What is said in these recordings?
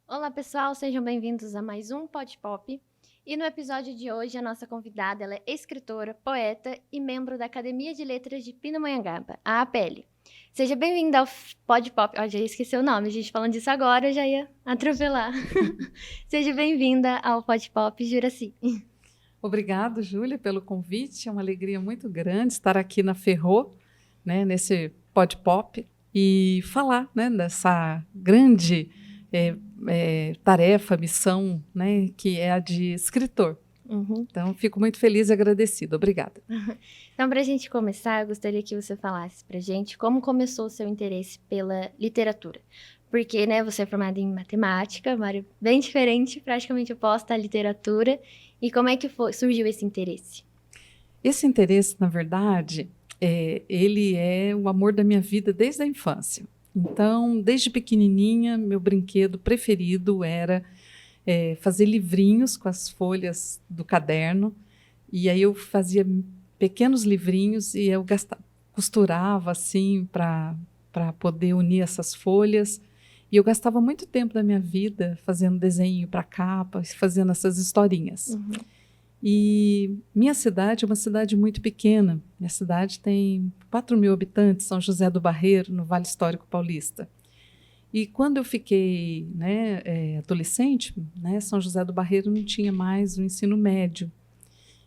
Olá, pessoal, sejam bem-vindos a mais um Pod Pop. E no episódio de hoje, a nossa convidada ela é escritora, poeta e membro da Academia de Letras de Pindamonhangaba, a APL. Seja bem-vinda ao Pod Pop. Ó, já esqueci o nome, a gente falando disso agora, eu já ia atropelar. Seja bem-vinda ao Pod Pop Juraci. Obrigado, Júlia, pelo convite. É uma alegria muito grande estar aqui na Ferrô, né, nesse Pod Pop, e falar, né, dessa grande tarefa, missão, né, que é a de escritor. Uhum. Então, fico muito feliz e agradecida. Obrigada. Então, para a gente começar, eu gostaria que você falasse para a gente como começou o seu interesse pela literatura. Porque, né, você é formada em matemática, uma área bem diferente, praticamente oposta à literatura. E como é que surgiu esse interesse? Esse interesse, na verdade, ele é o amor da minha vida desde a infância. Então, desde pequenininha, meu brinquedo preferido era fazer livrinhos com as folhas do caderno. E aí eu fazia pequenos livrinhos e eu costurava assim para poder unir essas folhas. E eu gastava muito tempo da minha vida fazendo desenho para capa, fazendo essas historinhas. Uhum. E minha cidade é uma cidade muito pequena. Minha cidade tem 4.000 habitantes, São José do Barreiro, no Vale Histórico Paulista. E quando eu fiquei adolescente, né, São José do Barreiro não tinha mais o ensino médio.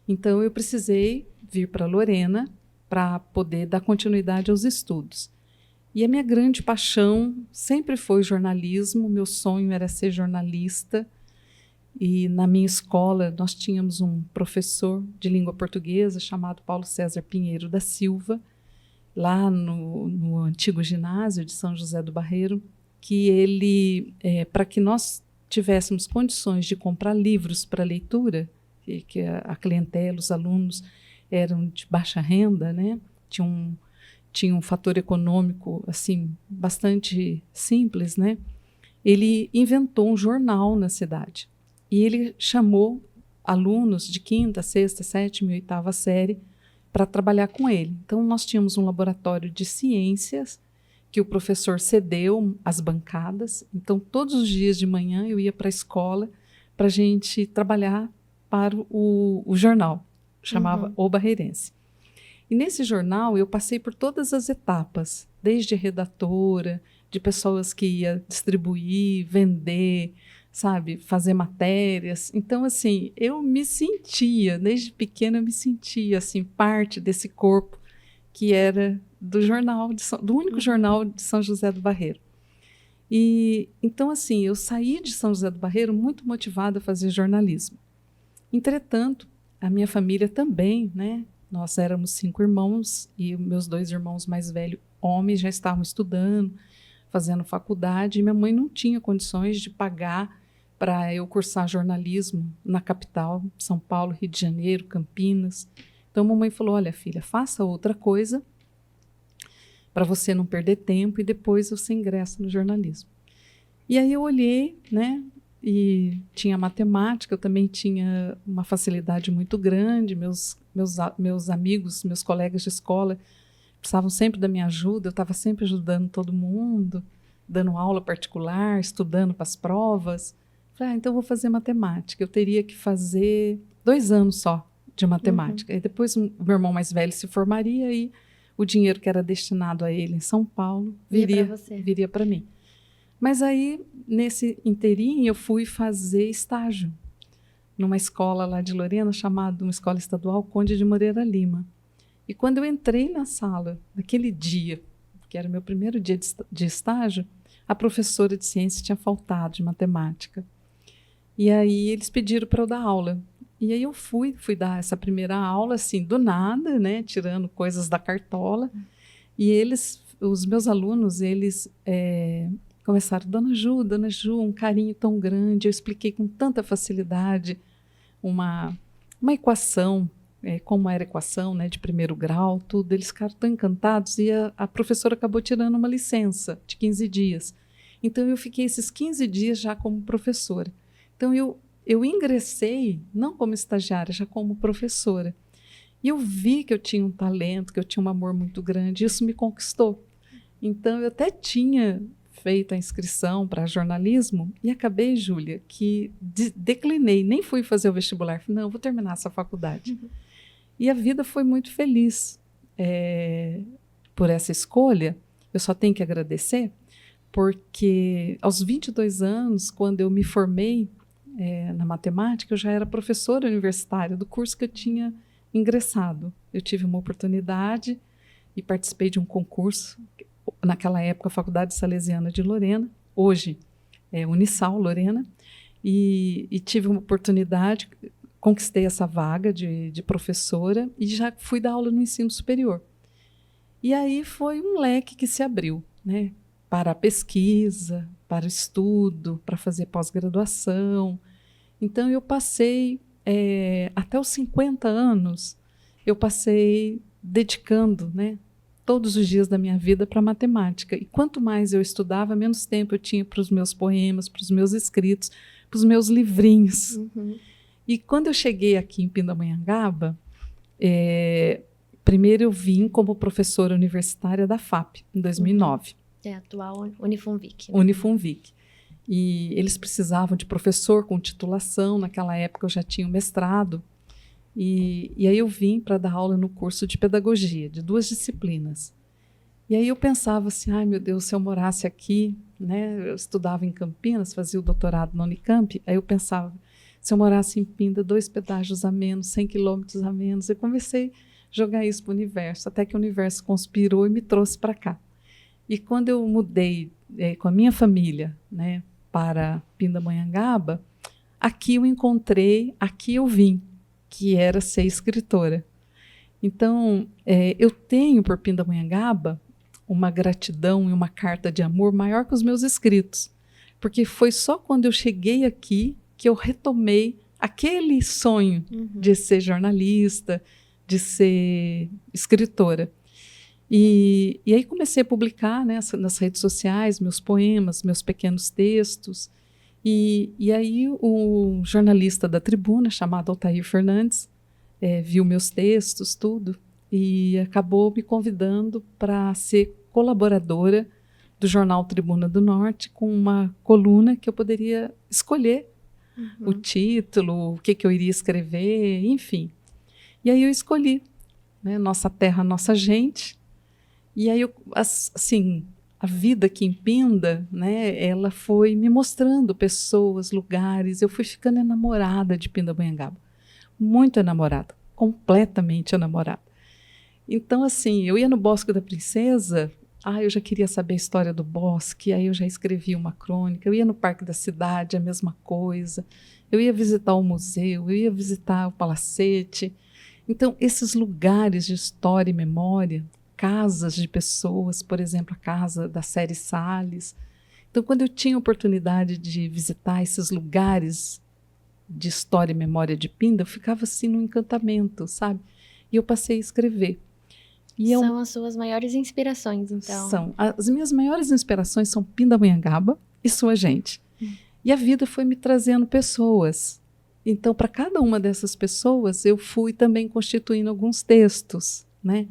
Então, eu precisei vir para Lorena para poder dar continuidade aos estudos. E a minha grande paixão sempre foi jornalismo, meu sonho era ser jornalista. E na minha escola, nós tínhamos um professor de língua portuguesa chamado Paulo César Pinheiro da Silva, lá no antigo ginásio de São José do Barreiro, que ele, para que nós tivéssemos condições de comprar livros para leitura, que a clientela, os alunos eram de baixa renda, né? Tinha um fator econômico assim bastante simples, né? Ele inventou um jornal na cidade e ele chamou alunos de quinta, sexta, sétima e oitava série para trabalhar com ele. Então nós tínhamos um laboratório de ciências que o professor cedeu as bancadas. Então todos os dias de manhã eu ia para a escola para a gente trabalhar para o jornal, chamava O Barreirense. E nesse jornal eu passei por todas as etapas, desde redatora, de pessoas que ia distribuir, vender, sabe, fazer matérias. Então, assim, eu me sentia, desde pequena eu me sentia, assim, parte desse corpo que era do jornal, do único jornal de São José do Barreiro. E, então, assim, eu saí de São José do Barreiro muito motivada a fazer jornalismo. Entretanto, a minha família também, né? Nós éramos 5 irmãos e meus 2 irmãos mais velhos, homens, já estavam estudando, fazendo faculdade, e minha mãe não tinha condições de pagar para eu cursar jornalismo na capital, São Paulo, Rio de Janeiro, Campinas. Então, a mamãe falou: olha, filha, faça outra coisa para você não perder tempo e depois você ingressa no jornalismo. E aí eu olhei, né? E tinha matemática, eu também tinha uma facilidade muito grande, meus amigos, meus colegas de escola precisavam sempre da minha ajuda, eu estava sempre ajudando todo mundo, dando aula particular, estudando para as provas. Falei, então vou fazer matemática. Eu teria que fazer 2 anos só de matemática. E depois o meu irmão mais velho se formaria e o dinheiro que era destinado a ele em São Paulo viria para mim. Mas aí, nesse inteirinho, eu fui fazer estágio numa escola lá de Lorena, chamada uma escola estadual Conde de Moreira Lima. E quando eu entrei na sala, naquele dia, que era o meu primeiro dia de estágio, a professora de ciência tinha faltado de matemática. E aí eles pediram para eu dar aula. E aí eu fui dar essa primeira aula, assim, do nada, né, tirando coisas da cartola. E os meus alunos, eles começaram: Dona Ju, um carinho tão grande. Eu expliquei com tanta facilidade uma equação, como era a equação, né, de primeiro grau, tudo. Eles ficaram tão encantados e a professora acabou tirando uma licença de 15 dias. Então, eu fiquei esses 15 dias já como professora. Então, eu ingressei não como estagiária, já como professora. E eu vi que eu tinha um talento, que eu tinha um amor muito grande. Isso me conquistou. Então, eu até tinha feito a inscrição para jornalismo e acabei, Júlia, que declinei, nem fui fazer o vestibular. Falei, não, vou terminar essa faculdade. E a vida foi muito feliz por essa escolha. Eu só tenho que agradecer, porque aos 22 anos, quando eu me formei na matemática, eu já era professora universitária do curso que eu tinha ingressado. Eu tive uma oportunidade e participei de um concurso, naquela época, a Faculdade Salesiana de Lorena, hoje é Unisal Lorena, e tive uma oportunidade, conquistei essa vaga de professora e já fui dar aula no ensino superior. E aí foi um leque que se abriu, né, para a pesquisa, para o estudo, para fazer pós-graduação. Então, eu passei, até os 50 anos, eu passei dedicando, né, todos os dias da minha vida para matemática. E quanto mais eu estudava, menos tempo eu tinha para os meus poemas, para os meus escritos, para os meus livrinhos. Uhum. E quando eu cheguei aqui em Pindamonhangaba, primeiro eu vim como professora universitária da FAP, em 2009. É a atual Unifunvic. Unifunvic. E eles precisavam de professor com titulação. Naquela época eu já tinha um mestrado. E aí eu vim para dar aula no curso de pedagogia, de 2 disciplinas. E aí eu pensava assim, ai meu Deus, se eu morasse aqui, né, eu estudava em Campinas, fazia o doutorado na Unicamp, aí eu pensava, se eu morasse em Pinda, 2 pedágios a menos, 100 quilômetros a menos, eu comecei a jogar isso para o universo, até que o universo conspirou e me trouxe para cá. E quando eu mudei com a minha família, né, para Pindamonhangaba, aqui eu encontrei, aqui eu vim, que era ser escritora. Então, eu tenho por Pindamonhangaba uma gratidão e uma carta de amor maior que os meus escritos, porque foi só quando eu cheguei aqui que eu retomei aquele sonho de ser jornalista, de ser escritora. E aí comecei a publicar, né, nas redes sociais meus poemas, meus pequenos textos. E aí o jornalista da Tribuna, chamado Altair Fernandes, viu meus textos, tudo, e acabou me convidando para ser colaboradora do jornal Tribuna do Norte, com uma coluna que eu poderia escolher o título, o que eu iria escrever, enfim. E aí eu escolhi, né, Nossa Terra, Nossa Gente. E aí, assim, a vida aqui em Pinda, né, ela foi me mostrando pessoas, lugares. Eu fui ficando enamorada de Pindamonhangaba, muito enamorada, completamente enamorada. Então, assim, eu ia no Bosque da Princesa, eu já queria saber a história do bosque, aí eu já escrevia uma crônica. Eu ia no Parque da Cidade, a mesma coisa. Eu ia visitar o museu, eu ia visitar o Palacete. Então, esses lugares de história e memória, casas de pessoas, por exemplo, a casa da Série Salles. Então, quando eu tinha a oportunidade de visitar esses lugares de história e memória de Pinda, eu ficava assim no encantamento, sabe? E eu passei a escrever. São as suas maiores inspirações, então? São. As minhas maiores inspirações são Pindamonhangaba e sua gente. E a vida foi me trazendo pessoas. Então, para cada uma dessas pessoas, eu fui também constituindo alguns textos, né?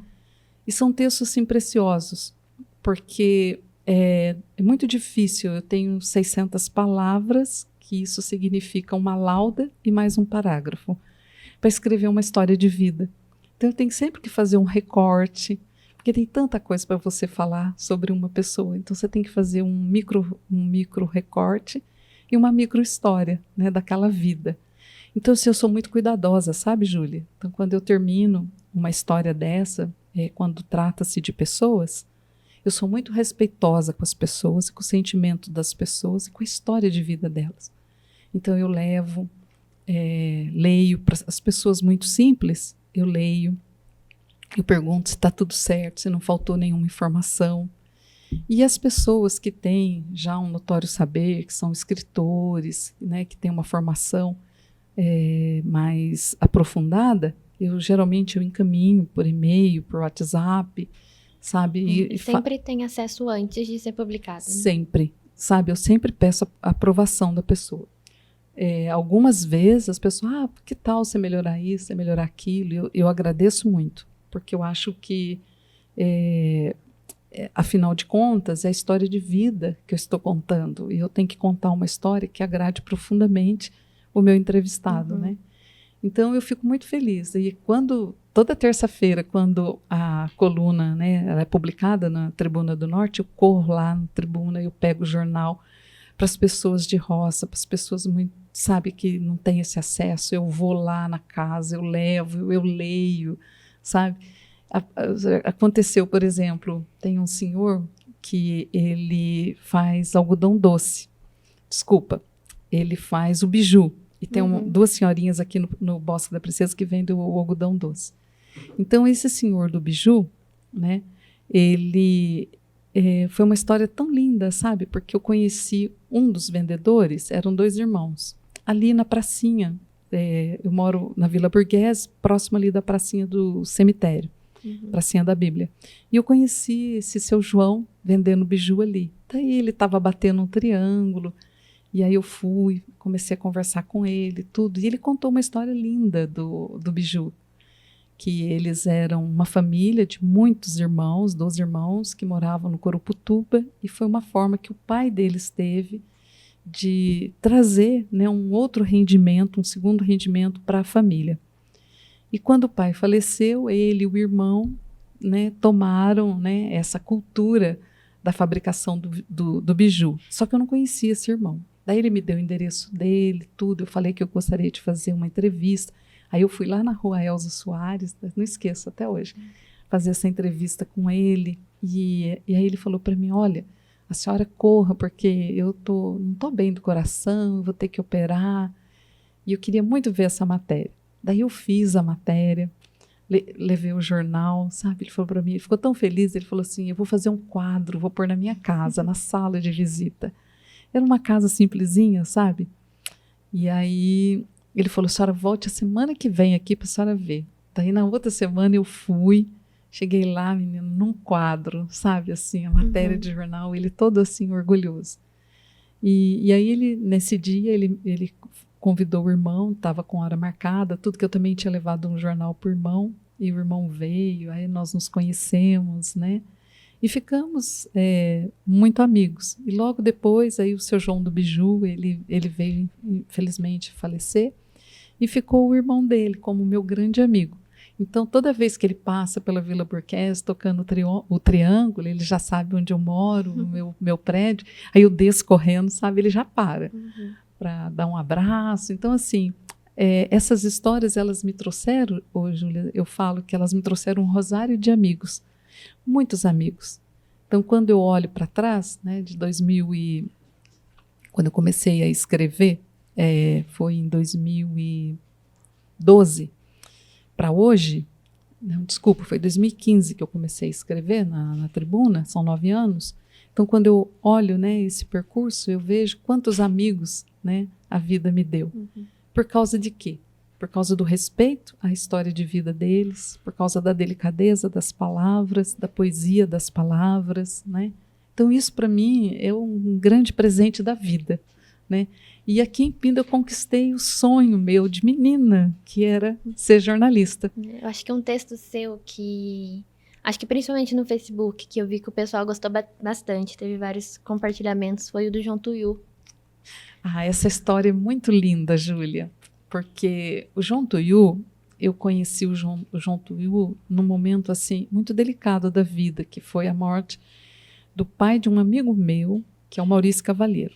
E são textos, assim, preciosos, porque é muito difícil. Eu tenho 600 palavras, que isso significa uma lauda e mais um parágrafo, para escrever uma história de vida. Então, eu tenho sempre que fazer um recorte, porque tem tanta coisa para você falar sobre uma pessoa. Então, você tem que fazer um micro recorte e uma micro história, né, daquela vida. Então, assim, eu sou muito cuidadosa, sabe, Júlia? Então, quando eu termino uma história dessa, quando trata-se de pessoas, eu sou muito respeitosa com as pessoas, com o sentimento das pessoas e com a história de vida delas. Então, eu levo, leio para as pessoas muito simples, eu leio, eu pergunto se está tudo certo, se não faltou nenhuma informação. E as pessoas que têm já um notório saber, que são escritores, né, que têm uma formação mais aprofundada, geralmente eu encaminho por e-mail, por WhatsApp, sabe? E sempre tem acesso antes de ser publicado. Né? Sempre, sabe? Eu sempre peço a aprovação da pessoa. Algumas vezes as pessoas, que tal você melhorar isso, você melhorar aquilo? Eu agradeço muito, porque eu acho que afinal de contas, é a história de vida que eu estou contando. E eu tenho que contar uma história que agrade profundamente o meu entrevistado, né? Então, eu fico muito feliz. E toda terça-feira, quando a coluna, né, ela é publicada na Tribuna do Norte, eu corro lá na Tribuna, eu pego o jornal para as pessoas de roça, para as pessoas muito, sabe, que não têm esse acesso. Eu vou lá na casa, eu levo, eu leio, sabe? Aconteceu, por exemplo, tem um senhor que ele faz algodão doce. Desculpa, ele faz o biju. E tem duas senhorinhas aqui no Bosque da Princesa que vendem o algodão doce. Então, esse senhor do biju, né, ele foi uma história tão linda, sabe? Porque eu conheci um dos vendedores, eram 2 irmãos, ali na pracinha. Eu moro na Vila Burguês, próximo ali da pracinha do cemitério, pracinha da Bíblia. E eu conheci esse seu João vendendo biju ali. Daí ele estava batendo um triângulo. E aí eu fui, comecei a conversar com ele, tudo. E ele contou uma história linda do biju, que eles eram uma família de muitos irmãos, 12 irmãos, que moravam no Coruputuba, e foi uma forma que o pai deles teve de trazer, né, um outro rendimento, um segundo rendimento para a família. E quando o pai faleceu, ele e o irmão, né, tomaram, né, essa cultura da fabricação do biju. Só que eu não conhecia esse irmão. Daí ele me deu o endereço dele, tudo. Eu falei que eu gostaria de fazer uma entrevista. Aí eu fui lá na rua Elza Soares, não esqueço até hoje, fazer essa entrevista com ele. E aí ele falou para mim, olha, a senhora corra, porque eu não estou bem do coração, eu vou ter que operar. E eu queria muito ver essa matéria. Daí eu fiz a matéria, levei o jornal, sabe? Ele falou para mim, ele ficou tão feliz, ele falou assim, eu vou fazer um quadro, vou pôr na minha casa, na sala de visita. Era uma casa simplesinha, sabe? E aí ele falou, a senhora volte a semana que vem aqui para a senhora ver. Daí na outra semana eu fui, cheguei lá, menino, num quadro, sabe? Assim, a matéria de jornal, ele todo assim, orgulhoso. E aí ele, nesse dia, ele convidou o irmão, estava com hora marcada, tudo que eu também tinha levado um jornal para o irmão, e o irmão veio, aí nós nos conhecemos, né? E ficamos muito amigos. E logo depois, aí o seu João do Biju, ele veio, infelizmente, falecer, e ficou o irmão dele como meu grande amigo. Então, toda vez que ele passa pela Vila Burqués, tocando o triângulo, ele já sabe onde eu moro, no meu prédio, aí eu desço correndo, sabe? Ele já para dar um abraço. Então, assim, essas histórias, elas me trouxeram, Júlia, eu falo que elas me trouxeram um rosário de amigos, muitos amigos. Então, quando eu olho para trás, né, de 2000 quando eu comecei a escrever, foi em 2012 para hoje, não, desculpa, foi 2015 que eu comecei a escrever na Tribuna, são 9 anos. Então, quando eu olho, né, esse percurso, eu vejo quantos amigos, né, a vida me deu. Por causa de quê? Por causa do respeito à história de vida deles, por causa da delicadeza das palavras, da poesia das palavras, né? Então isso para mim é um grande presente da vida, né? E aqui em Pinda eu conquistei o sonho meu de menina, que era ser jornalista. Eu acho que um texto seu que, acho que principalmente no Facebook, que eu vi que o pessoal gostou bastante, teve vários compartilhamentos, foi o do João Tuiú. Ah, essa história é muito linda, Júlia. Porque o João Tuiú, eu conheci o João Tuiú num momento assim muito delicado da vida, que foi a morte do pai de um amigo meu, que é o Maurício Cavalheiro.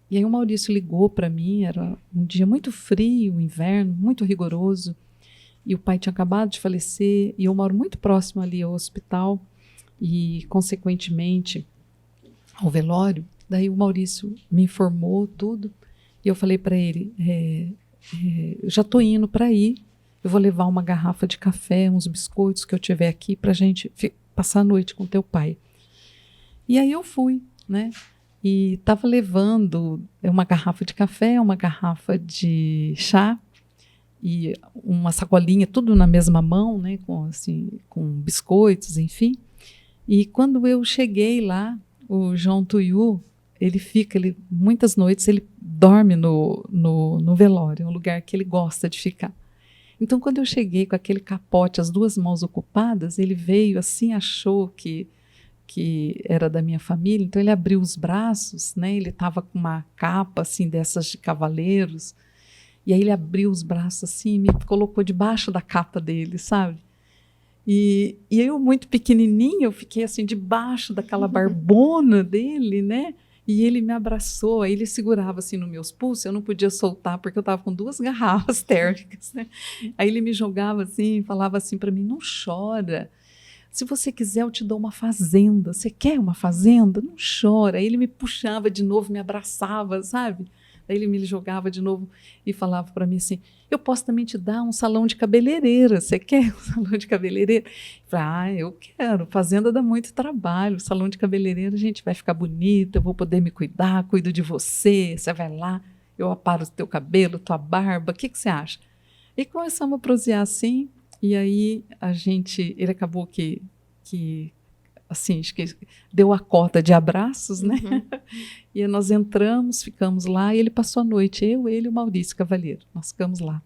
E aí o Maurício ligou para mim, era um dia muito frio, inverno, muito rigoroso, e o pai tinha acabado de falecer, e eu moro muito próximo ali ao hospital, e consequentemente ao velório. Daí o Maurício me informou tudo, e eu falei para ele, eu já estou indo para aí, eu vou levar uma garrafa de café, uns biscoitos que eu tiver aqui para a gente passar a noite com teu pai. E aí eu fui, né? E estava levando uma garrafa de café, uma garrafa de chá e uma sacolinha, tudo na mesma mão, né? Com biscoitos, enfim. E quando eu cheguei lá, o João Tuiú, muitas noites ele dorme no velório, é um lugar que ele gosta de ficar. Então, quando eu cheguei com aquele capote, as 2 mãos ocupadas, ele veio assim, achou que que era da minha família, então ele abriu os braços, né? Ele estava com uma capa assim dessas de cavaleiros, e aí ele abriu os braços assim e me colocou debaixo da capa dele, sabe? E eu, muito pequenininha, eu fiquei assim debaixo daquela barbona dele, né? E ele me abraçou, aí ele segurava assim nos meus pulsos, eu não podia soltar porque eu estava com 2 garrafas térmicas, né? Aí ele me jogava assim, falava assim para mim, não chora, se você quiser eu te dou uma fazenda, você quer uma fazenda? Não chora. Aí ele me puxava de novo, me abraçava, sabe? Aí ele me jogava de novo e falava para mim assim, eu posso também te dar um salão de cabeleireira, você quer um salão de cabeleireira? Eu falei, eu quero, fazenda dá muito trabalho, salão de cabeleireira a gente vai ficar bonita, eu vou poder me cuidar, cuido de você, você vai lá, eu aparo o teu cabelo, tua barba, o que você acha? E começamos a prosear assim, e aí ele acabou que assim, acho que deu a cota de abraços, né? E nós entramos, ficamos lá, e ele passou a noite, eu, ele e o Maurício Cavalheiro, nós ficamos lá.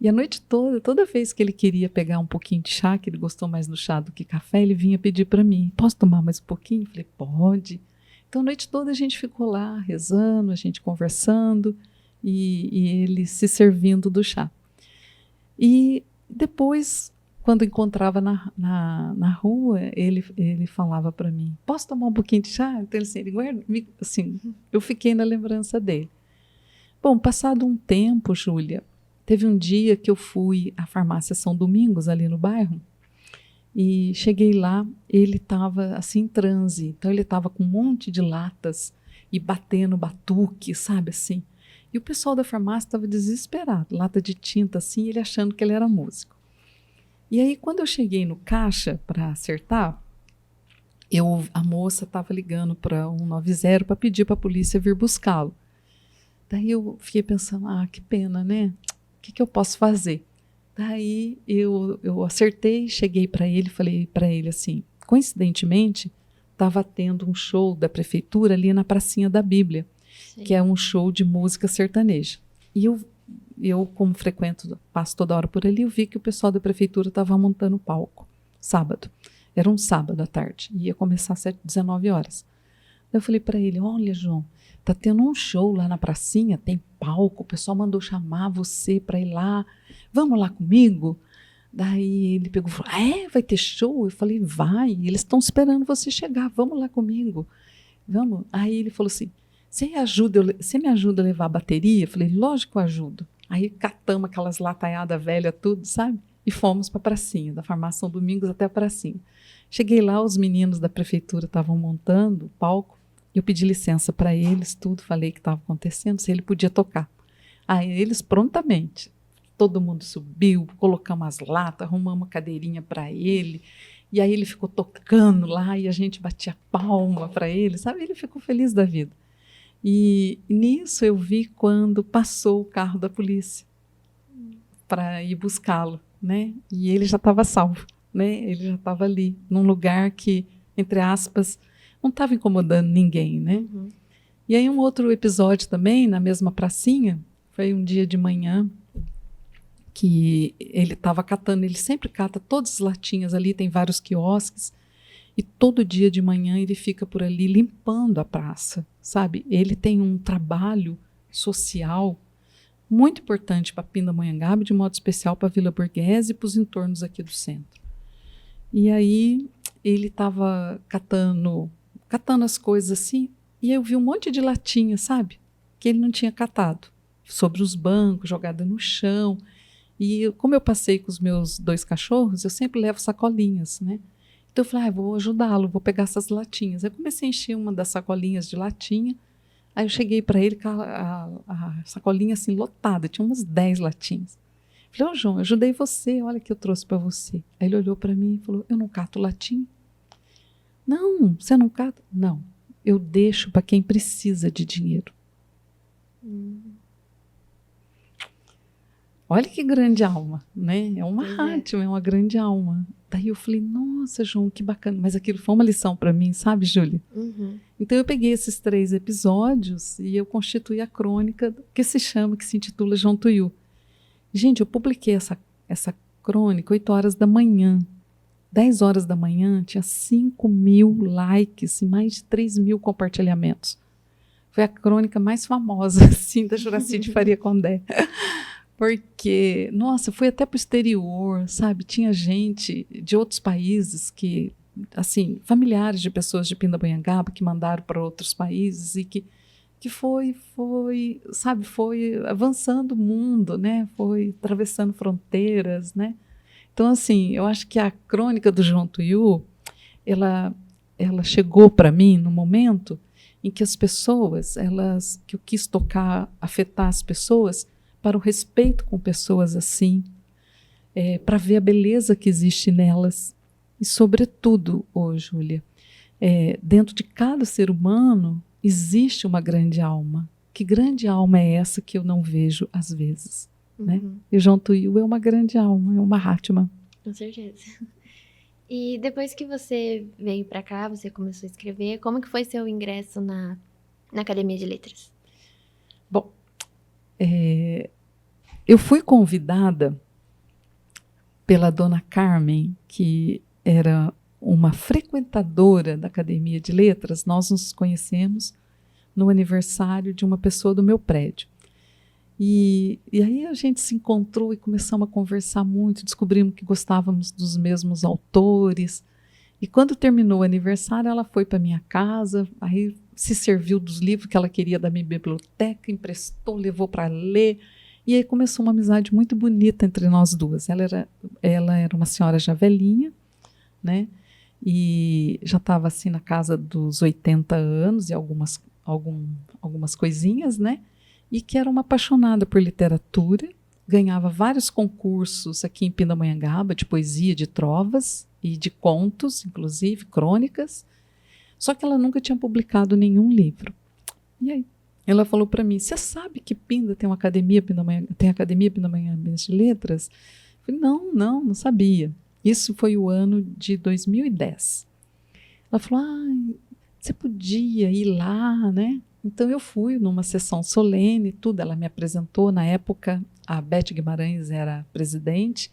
E a noite toda vez que ele queria pegar um pouquinho de chá, que ele gostou mais do chá do que café, ele vinha pedir para mim, posso tomar mais um pouquinho? Eu falei, pode. Então a noite toda a gente ficou lá, rezando, a gente conversando, e ele se servindo do chá. E depois, quando encontrava na rua, ele falava para mim, posso tomar um pouquinho de chá? Então, ele guarda, assim, eu fiquei na lembrança dele. Bom, passado um tempo, Júlia, teve um dia que eu fui à farmácia São Domingos, ali no bairro, e cheguei lá, ele estava assim em transe, então ele estava com um monte de latas e batendo batuque, sabe assim. E o pessoal da farmácia estava desesperado, lata de tinta assim, ele achando que ele era músico. E aí, quando eu cheguei no caixa para acertar, a moça estava ligando para 190 para pedir para a polícia vir buscá-lo. Daí eu fiquei pensando, que pena, né? O que eu posso fazer? Daí eu acertei, cheguei para ele, falei para ele assim, coincidentemente, estava tendo um show da prefeitura ali na Pracinha da Bíblia, sim, que é um show de música sertaneja. E eu, como passo toda hora por ali, eu vi que o pessoal da prefeitura estava montando o palco, sábado. Era um sábado à tarde, ia começar às 19 horas. Eu falei para ele, olha, João, tá tendo um show lá na pracinha, tem palco, o pessoal mandou chamar você para ir lá, vamos lá comigo? Daí ele pegou e falou, vai ter show? Eu falei, vai, eles estão esperando você chegar, vamos lá comigo. Vamos? Aí ele falou assim, você me ajuda a levar a bateria? Eu falei, lógico que eu ajudo. Aí catamos aquelas lataiadas velhas, tudo, sabe? E fomos para a pracinha, da farmácia São Domingos até a pracinha. Cheguei lá, os meninos da prefeitura estavam montando o palco. Eu pedi licença para eles, tudo, falei o que estava acontecendo, se ele podia tocar. Aí eles prontamente, todo mundo subiu, colocamos as latas, arrumamos uma cadeirinha para ele, e aí ele ficou tocando lá e a gente batia palma para ele, sabe? Ele ficou feliz da vida. E nisso eu vi quando passou o carro da polícia para ir buscá-lo, né? E ele já estava salvo, né? Ele já estava ali, num lugar que, entre aspas, não estava incomodando ninguém, né? Uhum. E aí um outro episódio também, na mesma pracinha, foi um dia de manhã que ele estava catando, ele sempre cata todas as latinhas ali, tem vários quiosques, e todo dia de manhã ele fica por ali limpando a praça, sabe? Ele tem um trabalho social muito importante para Pindamonhangaba, de modo especial para Vila Borghese e para os entornos aqui do centro. E aí ele estava catando as coisas assim, e eu vi um monte de latinha, sabe? Que ele não tinha catado, sobre os bancos, jogada no chão. E como eu passei com os meus 2 cachorros, eu sempre levo sacolinhas, né? Então eu falei, vou ajudá-lo, vou pegar essas latinhas. Aí eu comecei a encher uma das sacolinhas de latinha, aí eu cheguei para ele com a sacolinha assim lotada, tinha umas 10 latinhas. Falei, João, eu ajudei você, olha que eu trouxe para você. Aí ele olhou para mim e falou, eu não cato latinha? Não, você não cata? Não, eu deixo para quem precisa de dinheiro. Olha que grande alma, né? É uma rádio, é uma grande alma. Daí eu falei, nossa, João, que bacana. Mas aquilo foi uma lição para mim, sabe, Júlia? Uhum. Então eu peguei esses 3 episódios e eu constituí a crônica que se intitula João Tuiú. Gente, eu publiquei essa crônica 8 horas da manhã. 10 horas da manhã, tinha 5.000 likes e mais de 3.000 compartilhamentos. Foi a crônica mais famosa, assim, da Juracy de Faria Condé. Porque, nossa, fui até para o exterior, sabe? Tinha gente de outros países que, assim, familiares de pessoas de Pindamonhangaba que mandaram para outros países e que foi, sabe, foi avançando o mundo, né? Foi atravessando fronteiras, né? Então, assim, eu acho que a crônica do João Tuiú, ela chegou para mim no momento em que as pessoas, que eu quis tocar, afetar as pessoas para o respeito com pessoas assim, para ver a beleza que existe nelas. E, sobretudo, Júlia, dentro de cada ser humano existe uma grande alma. Que grande alma é essa que eu não vejo às vezes? Né? E o João Tuiú é uma grande alma, é uma Mahatma. Com certeza. E depois que você veio para cá, você começou a escrever, como que foi seu ingresso na Academia de Letras? Bom, eu fui convidada pela dona Carmen, que era uma frequentadora da Academia de Letras. Nós nos conhecemos no aniversário de uma pessoa do meu prédio. E aí a gente se encontrou e começamos a conversar muito, descobrimos que gostávamos dos mesmos autores. E quando terminou o aniversário, ela foi para minha casa, aí se serviu dos livros que ela queria da minha biblioteca, emprestou, levou para ler. E aí começou uma amizade muito bonita entre nós duas. Ela era uma senhora já velhinha, né? E já estava assim na casa dos 80 anos e algumas coisinhas, né? E que era uma apaixonada por literatura, ganhava vários concursos aqui em Pindamonhangaba, de poesia, de trovas e de contos, inclusive, crônicas. Só que ela nunca tinha publicado nenhum livro. E aí, ela falou para mim, você sabe que Pinda tem uma academia, tem a Academia Pindamonhangaba de Letras? Eu falei, não sabia. Isso foi o ano de 2010. Ela falou, você podia ir lá, né? Então eu fui numa sessão solene, tudo. Ela me apresentou, na época a Beth Guimarães era presidente,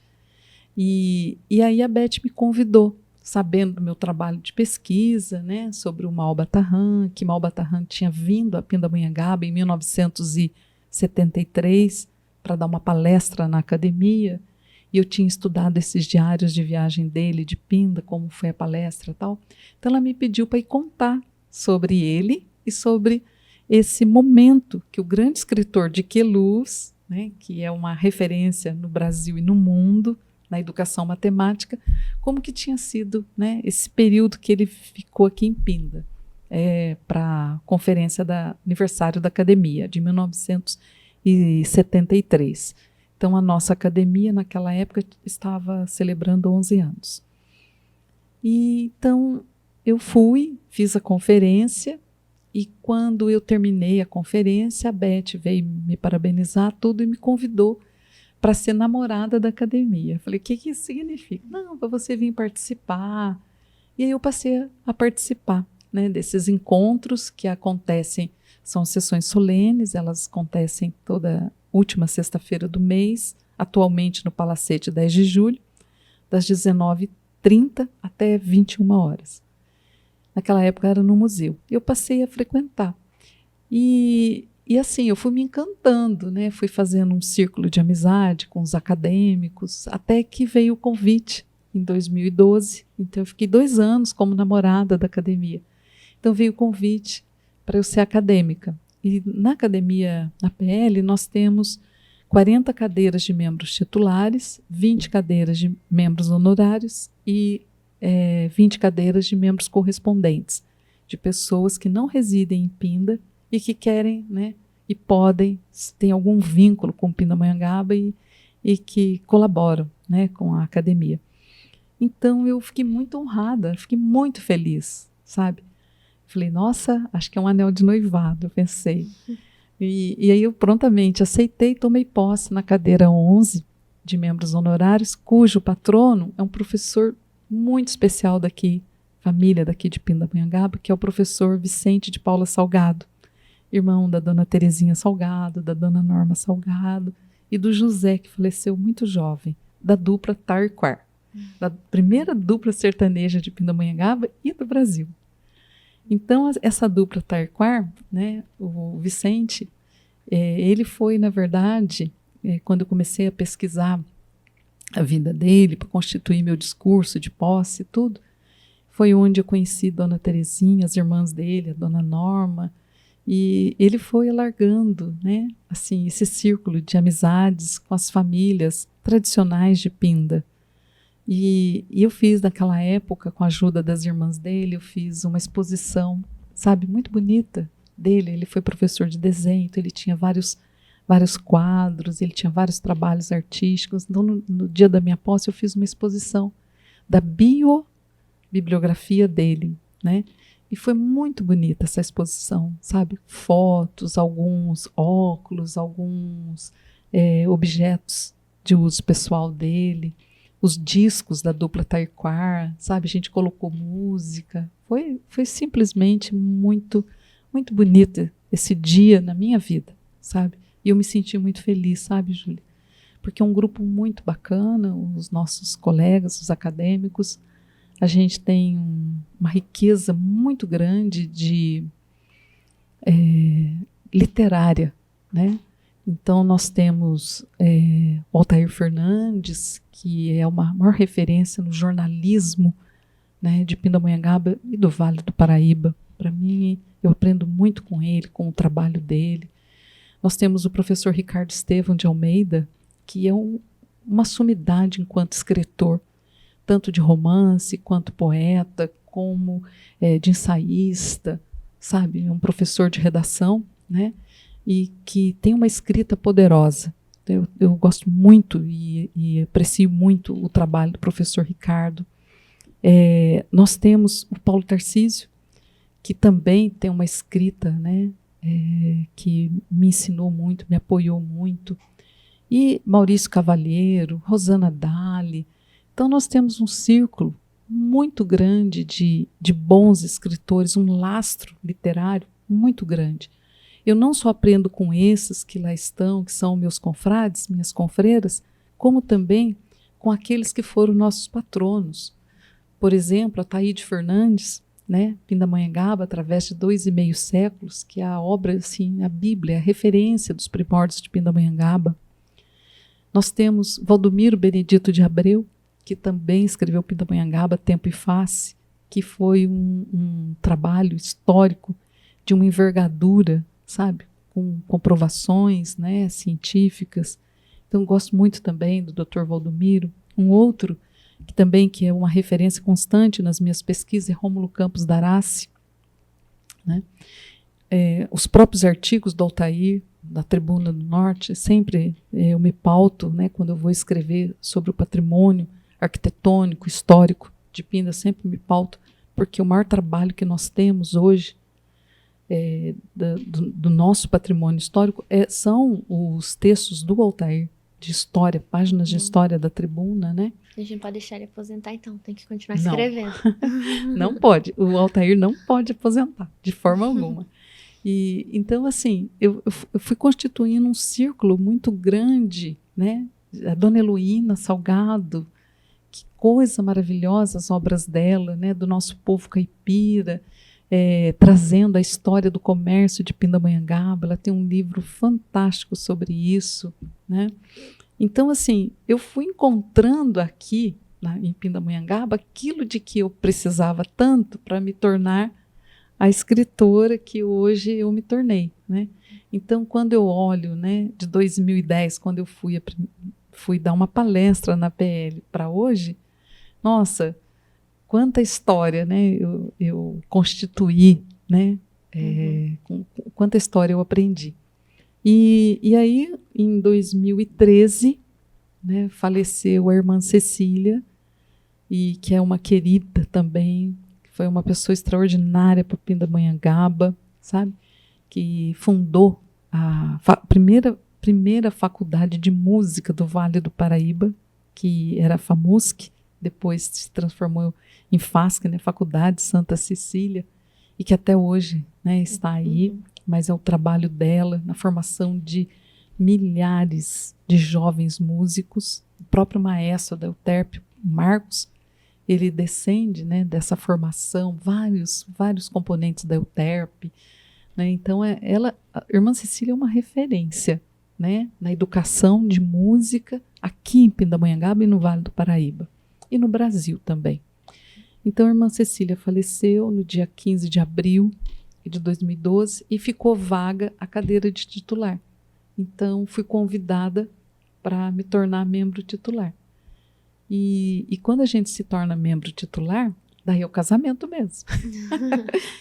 e aí a Beth me convidou, sabendo do meu trabalho de pesquisa, né, sobre o Mauba Tarran, que Mauba Tarran tinha vindo a Pindamonhangaba em 1973 para dar uma palestra na academia, e eu tinha estudado esses diários de viagem dele, de Pinda, como foi a palestra e tal. Então ela me pediu para ir contar sobre ele e sobre esse momento que o grande escritor de Queluz, né, que é uma referência no Brasil e no mundo, na educação matemática, como que tinha sido, né, esse período que ele ficou aqui em Pinda, para a conferência do aniversário da academia, de 1973. Então, a nossa academia, naquela época, estava celebrando 11 anos. E, então, eu fui, fiz a conferência, e quando eu terminei a conferência, a Beth veio me parabenizar tudo e me convidou para ser namorada da academia. Eu falei, o que isso significa? Não, para você vir participar. E aí eu passei a participar, né, desses encontros que acontecem, são sessões solenes, elas acontecem toda última sexta-feira do mês, atualmente no Palacete 10 de julho, das 19h30 até 21 horas. Naquela época era no museu. Eu passei a frequentar. E assim, eu fui me encantando, né? Fui fazendo um círculo de amizade com os acadêmicos, até que veio o convite em 2012. Então, eu fiquei 2 anos como namorada da academia. Então, veio o convite para eu ser acadêmica. E na academia, na PL, nós temos 40 cadeiras de membros titulares, 20 cadeiras de membros honorários e 20 cadeiras de membros correspondentes, de pessoas que não residem em Pinda e que querem, né, e podem, tem algum vínculo com Pindamonhangaba e que colaboram, né, com a academia. Então eu fiquei muito honrada, fiquei muito feliz, sabe? Falei, nossa, acho que é um anel de noivado, eu pensei. E aí eu prontamente aceitei e tomei posse na cadeira 11 de membros honorários, cujo patrono é um professor muito especial daqui, família daqui de Pindamonhangaba, que é o professor Vicente de Paula Salgado, irmão da dona Terezinha Salgado, da dona Norma Salgado e do José, que faleceu muito jovem, da dupla Tarquar. da primeira dupla sertaneja de Pindamonhangaba e do Brasil. Então, essa dupla Tairquar, né, o Vicente, ele foi, na verdade, quando eu comecei a pesquisar a vida dele, para constituir meu discurso de posse e tudo, foi onde eu conheci Dona Terezinha, as irmãs dele, a Dona Norma, e ele foi alargando, né, assim, esse círculo de amizades com as famílias tradicionais de Pinda. E eu fiz, naquela época, com a ajuda das irmãs dele, eu fiz uma exposição, sabe, muito bonita dele. Ele foi professor de desenho, então ele tinha vários quadros, ele tinha vários trabalhos artísticos. Então, no dia da minha posse, eu fiz uma exposição da bibliografia dele, né? E foi muito bonita essa exposição, sabe? Fotos, alguns óculos, alguns objetos de uso pessoal dele, os discos da dupla Tairquar, sabe? A gente colocou música. Foi simplesmente muito, muito bonito esse dia na minha vida, sabe? E eu me senti muito feliz, sabe, Júlia? Porque é um grupo muito bacana, os nossos colegas, os acadêmicos. A gente tem uma riqueza muito grande de literária, né? Então, nós temos o Altair Fernandes, que é uma maior referência no jornalismo, né, de Pindamonhangaba e do Vale do Paraíba. Para mim, eu aprendo muito com ele, com o trabalho dele. Nós temos o professor Ricardo Estevão de Almeida, que é uma sumidade enquanto escritor, tanto de romance, quanto poeta, como de ensaísta, sabe? É um professor de redação, né? E que tem uma escrita poderosa. Eu gosto muito e aprecio muito o trabalho do professor Ricardo. Nós temos o Paulo Tarcísio, que também tem uma escrita, né, que me ensinou muito, me apoiou muito. E Maurício Cavalheiro, Rosana Dali. Então, nós temos um círculo muito grande de bons escritores, um lastro literário muito grande. Eu não só aprendo com esses que lá estão, que são meus confrades, minhas confreiras, como também com aqueles que foram nossos patronos. Por exemplo, a Taíde Fernandes, né, Pindamonhangaba, através de 2,5 séculos, que é a obra, assim, a Bíblia, a referência dos primórdios de Pindamonhangaba. Nós temos Valdomiro Benedito de Abreu, que também escreveu Pindamonhangaba, Tempo e Face, que foi um trabalho histórico de uma envergadura, sabe, com comprovações, né, científicas. Então, gosto muito também do Dr. Valdomiro. Um outro que é uma referência constante nas minhas pesquisas é Rômulo Campos D'Arace, né? Os próprios artigos do Altair, da Tribuna do Norte, sempre eu me pauto, né, quando eu vou escrever sobre o patrimônio arquitetônico, histórico de Pinda, sempre me pauto, porque o maior trabalho que nós temos hoje do nosso patrimônio histórico são os textos do Altair, de história, páginas de história da Tribuna, né? A gente não pode deixar ele aposentar, então, tem que continuar escrevendo. Não pode, o Altair não pode aposentar, de forma alguma. E então, assim, eu fui constituindo um círculo muito grande, né? A Dona Heloína Salgado, que coisa maravilhosa as obras dela, né? Do nosso povo caipira, trazendo a história do comércio de Pindamonhangaba. Ela tem um livro fantástico sobre isso, né? Então, assim, eu fui encontrando aqui, em Pindamonhangaba, aquilo de que eu precisava tanto para me tornar a escritora que hoje eu me tornei, né? Então, quando eu olho, né, de 2010, quando eu fui dar uma palestra na PL para hoje, nossa, quanta história, né, eu constituí, né? Quanta história eu aprendi. E aí, em 2013, né, faleceu a irmã Cecília, e que é uma querida também, foi uma pessoa extraordinária para Pindamonhangaba, sabe? Que fundou a primeira faculdade de música do Vale do Paraíba, que era a FAMUSC, depois se transformou em FASC, né, Faculdade Santa Cecília, e que até hoje, né, está aí, mas é o trabalho dela na formação de milhares de jovens músicos. O próprio maestro da Euterpe Marcos, ele descende, né, dessa formação, vários componentes da Euterpe, né? Então, a irmã Cecília é uma referência, né, na educação de música aqui em Pindamonhangaba e no Vale do Paraíba, e no Brasil também. Então, a irmã Cecília faleceu no dia 15 de abril de 2012 e ficou vaga a cadeira de titular. Então, fui convidada para me tornar membro titular. E quando a gente se torna membro titular, daí é o casamento mesmo.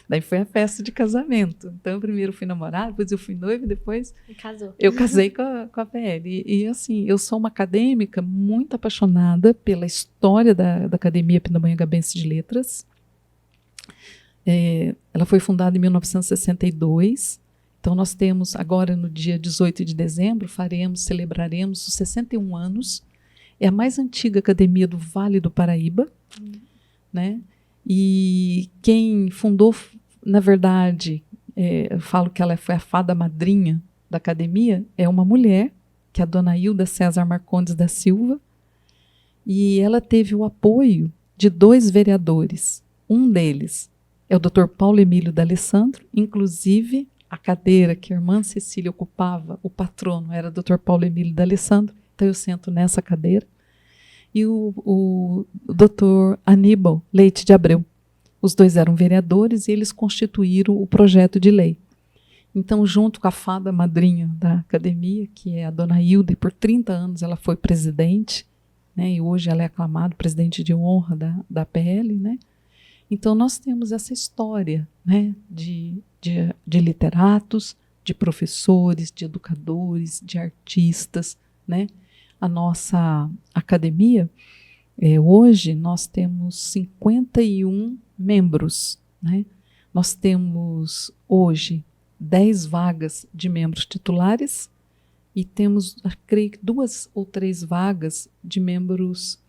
Daí foi a festa de casamento. Então, eu primeiro fui namorada, depois eu fui noiva, depois Casou. eu casei com a PL. E assim, eu sou uma acadêmica muito apaixonada pela história da Academia Pindamonhangabense de Letras. Ela foi fundada em 1962. Então, nós temos agora, no dia 18 de dezembro, celebraremos os 61 anos. É a mais antiga academia do Vale do Paraíba, né? E quem fundou, na verdade, eu falo que ela foi a fada madrinha da academia, é uma mulher, que é a dona Hilda César Marcondes da Silva, e ela teve o apoio de 2 vereadores. Um deles é o Dr. Paulo Emílio D'Alessandro, inclusive a cadeira que a irmã Cecília ocupava, o patrono era o Dr. Paulo Emílio D'Alessandro, então eu sento nessa cadeira. E o Dr. Aníbal Leite de Abreu. Os 2 eram vereadores e eles constituíram o projeto de lei. Então, junto com a fada madrinha da academia, que é a dona Hilda, e por 30 anos ela foi presidente, né, e hoje ela é aclamada presidente de honra da PL, né? Então, nós temos essa história, né, de literatos, de professores, de educadores, de artistas, né? A nossa academia, hoje nós temos 51 membros, né? Nós temos hoje 10 vagas de membros titulares e temos, creio que 2 ou 3 vagas de membros,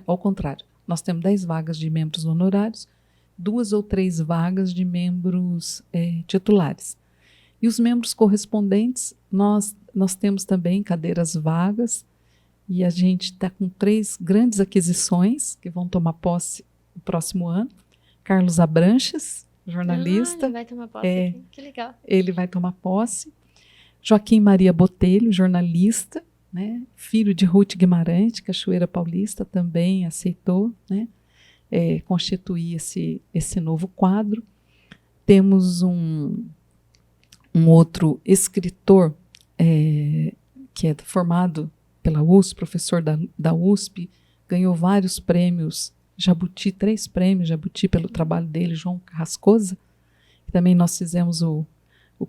ao contrário, nós temos 10 vagas de membros honorários, 2 ou 3 vagas de membros titulares. E os membros correspondentes, nós temos também cadeiras vagas, e a gente está com 3 grandes aquisições que vão tomar posse no próximo ano. Carlos Abranches, jornalista. Ele vai tomar posse aqui. Que legal. Ele vai tomar posse. Joaquim Maria Botelho, jornalista, né? Filho de Ruth Guimarães, de Cachoeira Paulista, também aceitou, né? Constituir esse novo quadro. Temos um outro escritor que é formado pela USP, professor da USP, ganhou vários prêmios Jabuti, 3 prêmios Jabuti pelo trabalho dele, João Carrascosa. Também nós fizemos o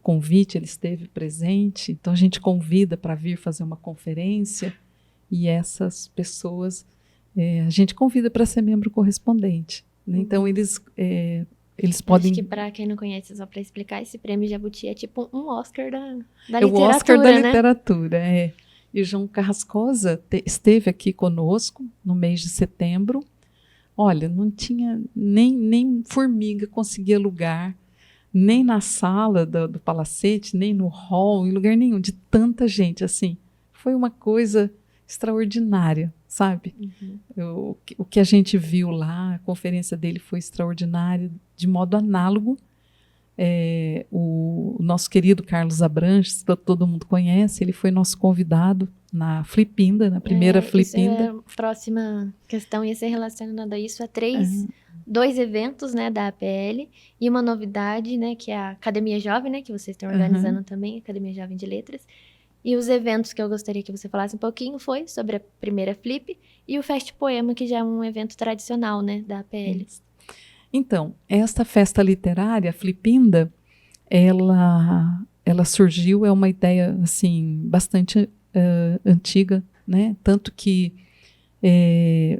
convite, ele esteve presente, então a gente convida para vir fazer uma conferência, e essas pessoas a gente convida para ser membro correspondente, né? Então eles podem... Acho que para quem não conhece, só para explicar, esse prêmio Jabuti é tipo um Oscar da literatura, É o Oscar da né? literatura, E o João Carrascosa esteve aqui conosco no mês de setembro. Olha, não tinha nem formiga conseguia lugar, nem na sala do palacete, nem no hall, em lugar nenhum, de tanta gente, assim. Foi uma coisa extraordinária, sabe? Uhum. O que a gente viu lá, a conferência dele foi extraordinária, de modo análogo. O nosso querido Carlos Abranches, todo mundo conhece, ele foi nosso convidado na Flipinda, na primeira Flipinda. A próxima questão ia ser relacionada a isso, a 2 eventos, né, da APL, e uma novidade, né, que é a Academia Jovem, né, que vocês estão organizando também, Academia Jovem de Letras. E os eventos que eu gostaria que você falasse um pouquinho foi sobre a primeira Flip e o Fest Poema, que já é um evento tradicional, né, da APL. Então, esta festa literária, a Flipinda, ela surgiu, é uma ideia assim, bastante antiga, né? Tanto que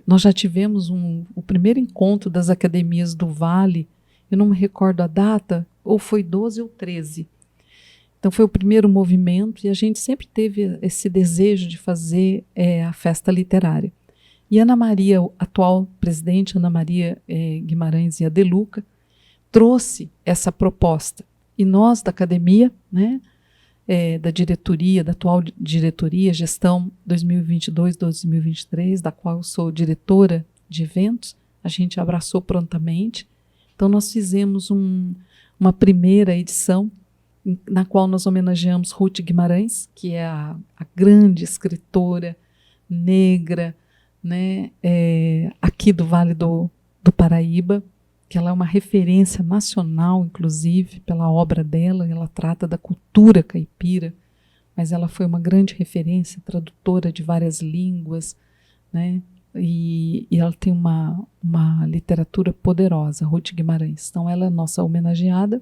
nós já tivemos o primeiro encontro das academias do Vale, eu não me recordo a data, ou foi 12 ou 13. Então foi o primeiro movimento e a gente sempre teve esse desejo de fazer a festa literária. E Ana Maria, atual presidente, Ana Maria Guimarães e Adeluca, trouxe essa proposta. E nós da academia, né, da diretoria, da atual diretoria, gestão 2022-2023, da qual eu sou diretora de eventos, a gente abraçou prontamente. Então, nós fizemos uma primeira edição, na qual nós homenageamos Ruth Guimarães, que é a grande escritora negra, né, aqui do Vale do Paraíba, que ela é uma referência nacional, inclusive, pela obra dela. Ela trata da cultura caipira, mas ela foi uma grande referência, tradutora de várias línguas, né? E ela tem uma literatura poderosa, Ruth Guimarães. Então, ela é nossa homenageada.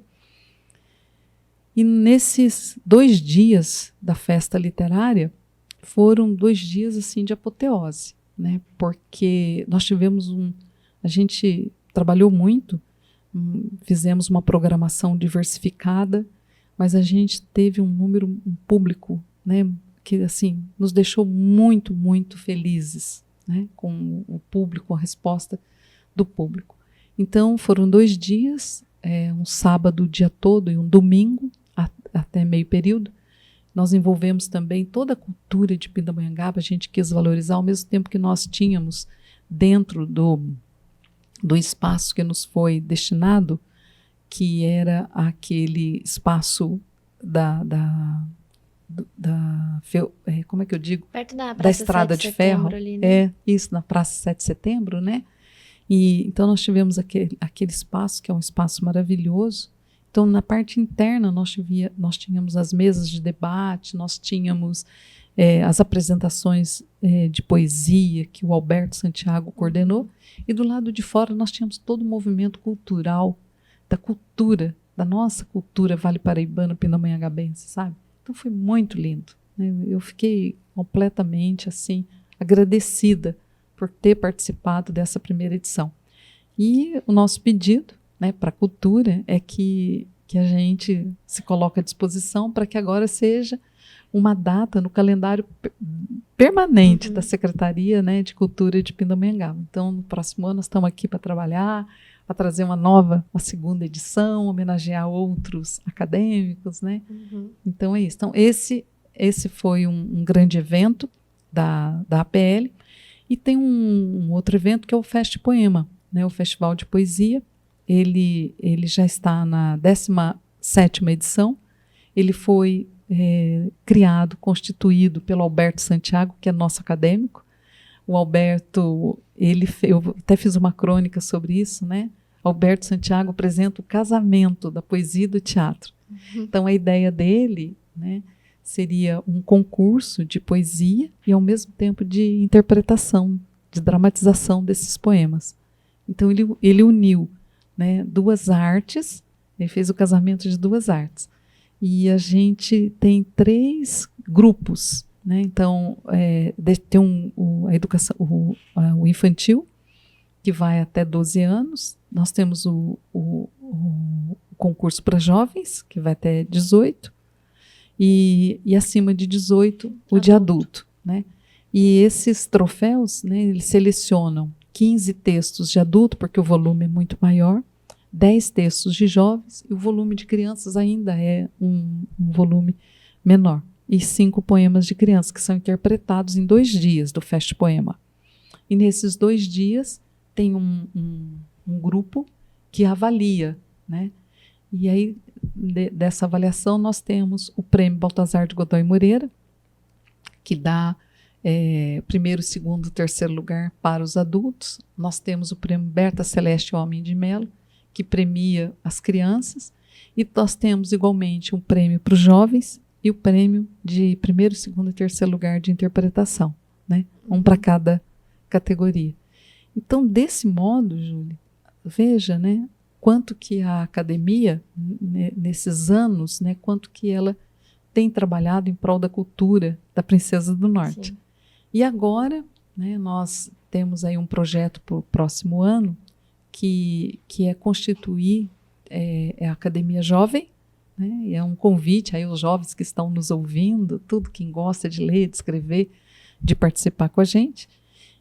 E nesses 2 dias da festa literária, foram 2 dias assim, de apoteose, né? Porque nós tivemos a gente trabalhou muito, fizemos uma programação diversificada, mas a gente teve um público, né, que assim, nos deixou muito, muito felizes, né, com o público, a resposta do público. Então, foram 2 dias, um sábado o dia todo e um domingo, até meio período. Nós envolvemos também toda a cultura de Pindamonhangaba. A gente quis valorizar, ao mesmo tempo que nós tínhamos dentro do espaço que nos foi destinado, que era aquele espaço como é que eu digo? Perto da Praça da Estrada de Ferro. Ali, né? Isso, na Praça 7 de Setembro, né? E então nós tivemos aquele espaço, que é um espaço maravilhoso. Então, na parte interna, nós tínhamos as mesas de debate, nós tínhamos as apresentações de poesia que o Alberto Santiago coordenou, e do lado de fora nós tínhamos todo o movimento cultural, da nossa cultura vale paraibana, pindamonhangabense, sabe? Então foi muito lindo, né? Eu fiquei completamente assim agradecida por ter participado dessa primeira edição. E o nosso pedido, né, para a cultura é que a gente se coloque à disposição para que agora seja uma data no calendário permanente da Secretaria, né, de Cultura de Pindamonhangaba. Então, no próximo ano, nós estamos aqui para trabalhar, para trazer uma segunda edição, homenagear outros acadêmicos, né? Então, é isso. Então, esse foi um grande evento da APL. E tem um outro evento que é o Fest Poema, né, o Festival de Poesia. Ele já está na 17ª edição. Ele foi criado, constituído pelo Alberto Santiago, que é nosso acadêmico. O Alberto, eu até fiz uma crônica sobre isso, né? Alberto Santiago apresenta o casamento da poesia e do teatro. Então, a ideia dele, né, seria um concurso de poesia e, ao mesmo tempo, de interpretação, de dramatização desses poemas. Então, ele uniu, né, 2 artes, ele fez o casamento de 2 artes. E a gente tem 3 grupos, né? Então, tem a educação, o infantil, que vai até 12 anos. Nós temos o concurso para jovens, que vai até 18, e acima de 18, o de adulto, né? E esses troféus, né, eles selecionam 15 textos de adulto, porque o volume é muito maior, 10 textos de jovens, e o volume de crianças ainda é um volume menor. E 5 poemas de crianças, que são interpretados em 2 dias do Fest Poema. E nesses 2 dias tem um grupo que avalia, né? E aí, dessa avaliação, nós temos o Prêmio Baltazar de Godoy Moreira, que dá primeiro, segundo, terceiro lugar para os adultos. Nós temos o Prêmio Berta Celeste Homem de Melo, que premia as crianças, e nós temos igualmente um prêmio para os jovens e o prêmio de primeiro, segundo e terceiro lugar de interpretação, né? Um para cada categoria. Então, desse modo, Júlia, veja, né, quanto que a academia, nesses anos, né, quanto que ela tem trabalhado em prol da cultura da Princesa do Norte. Sim. E agora, né, nós temos aí um projeto para o próximo ano, que é constituir a Academia Jovem, né, e é um convite aí aos jovens que estão nos ouvindo, tudo quem gosta de ler, de escrever, de participar com a gente.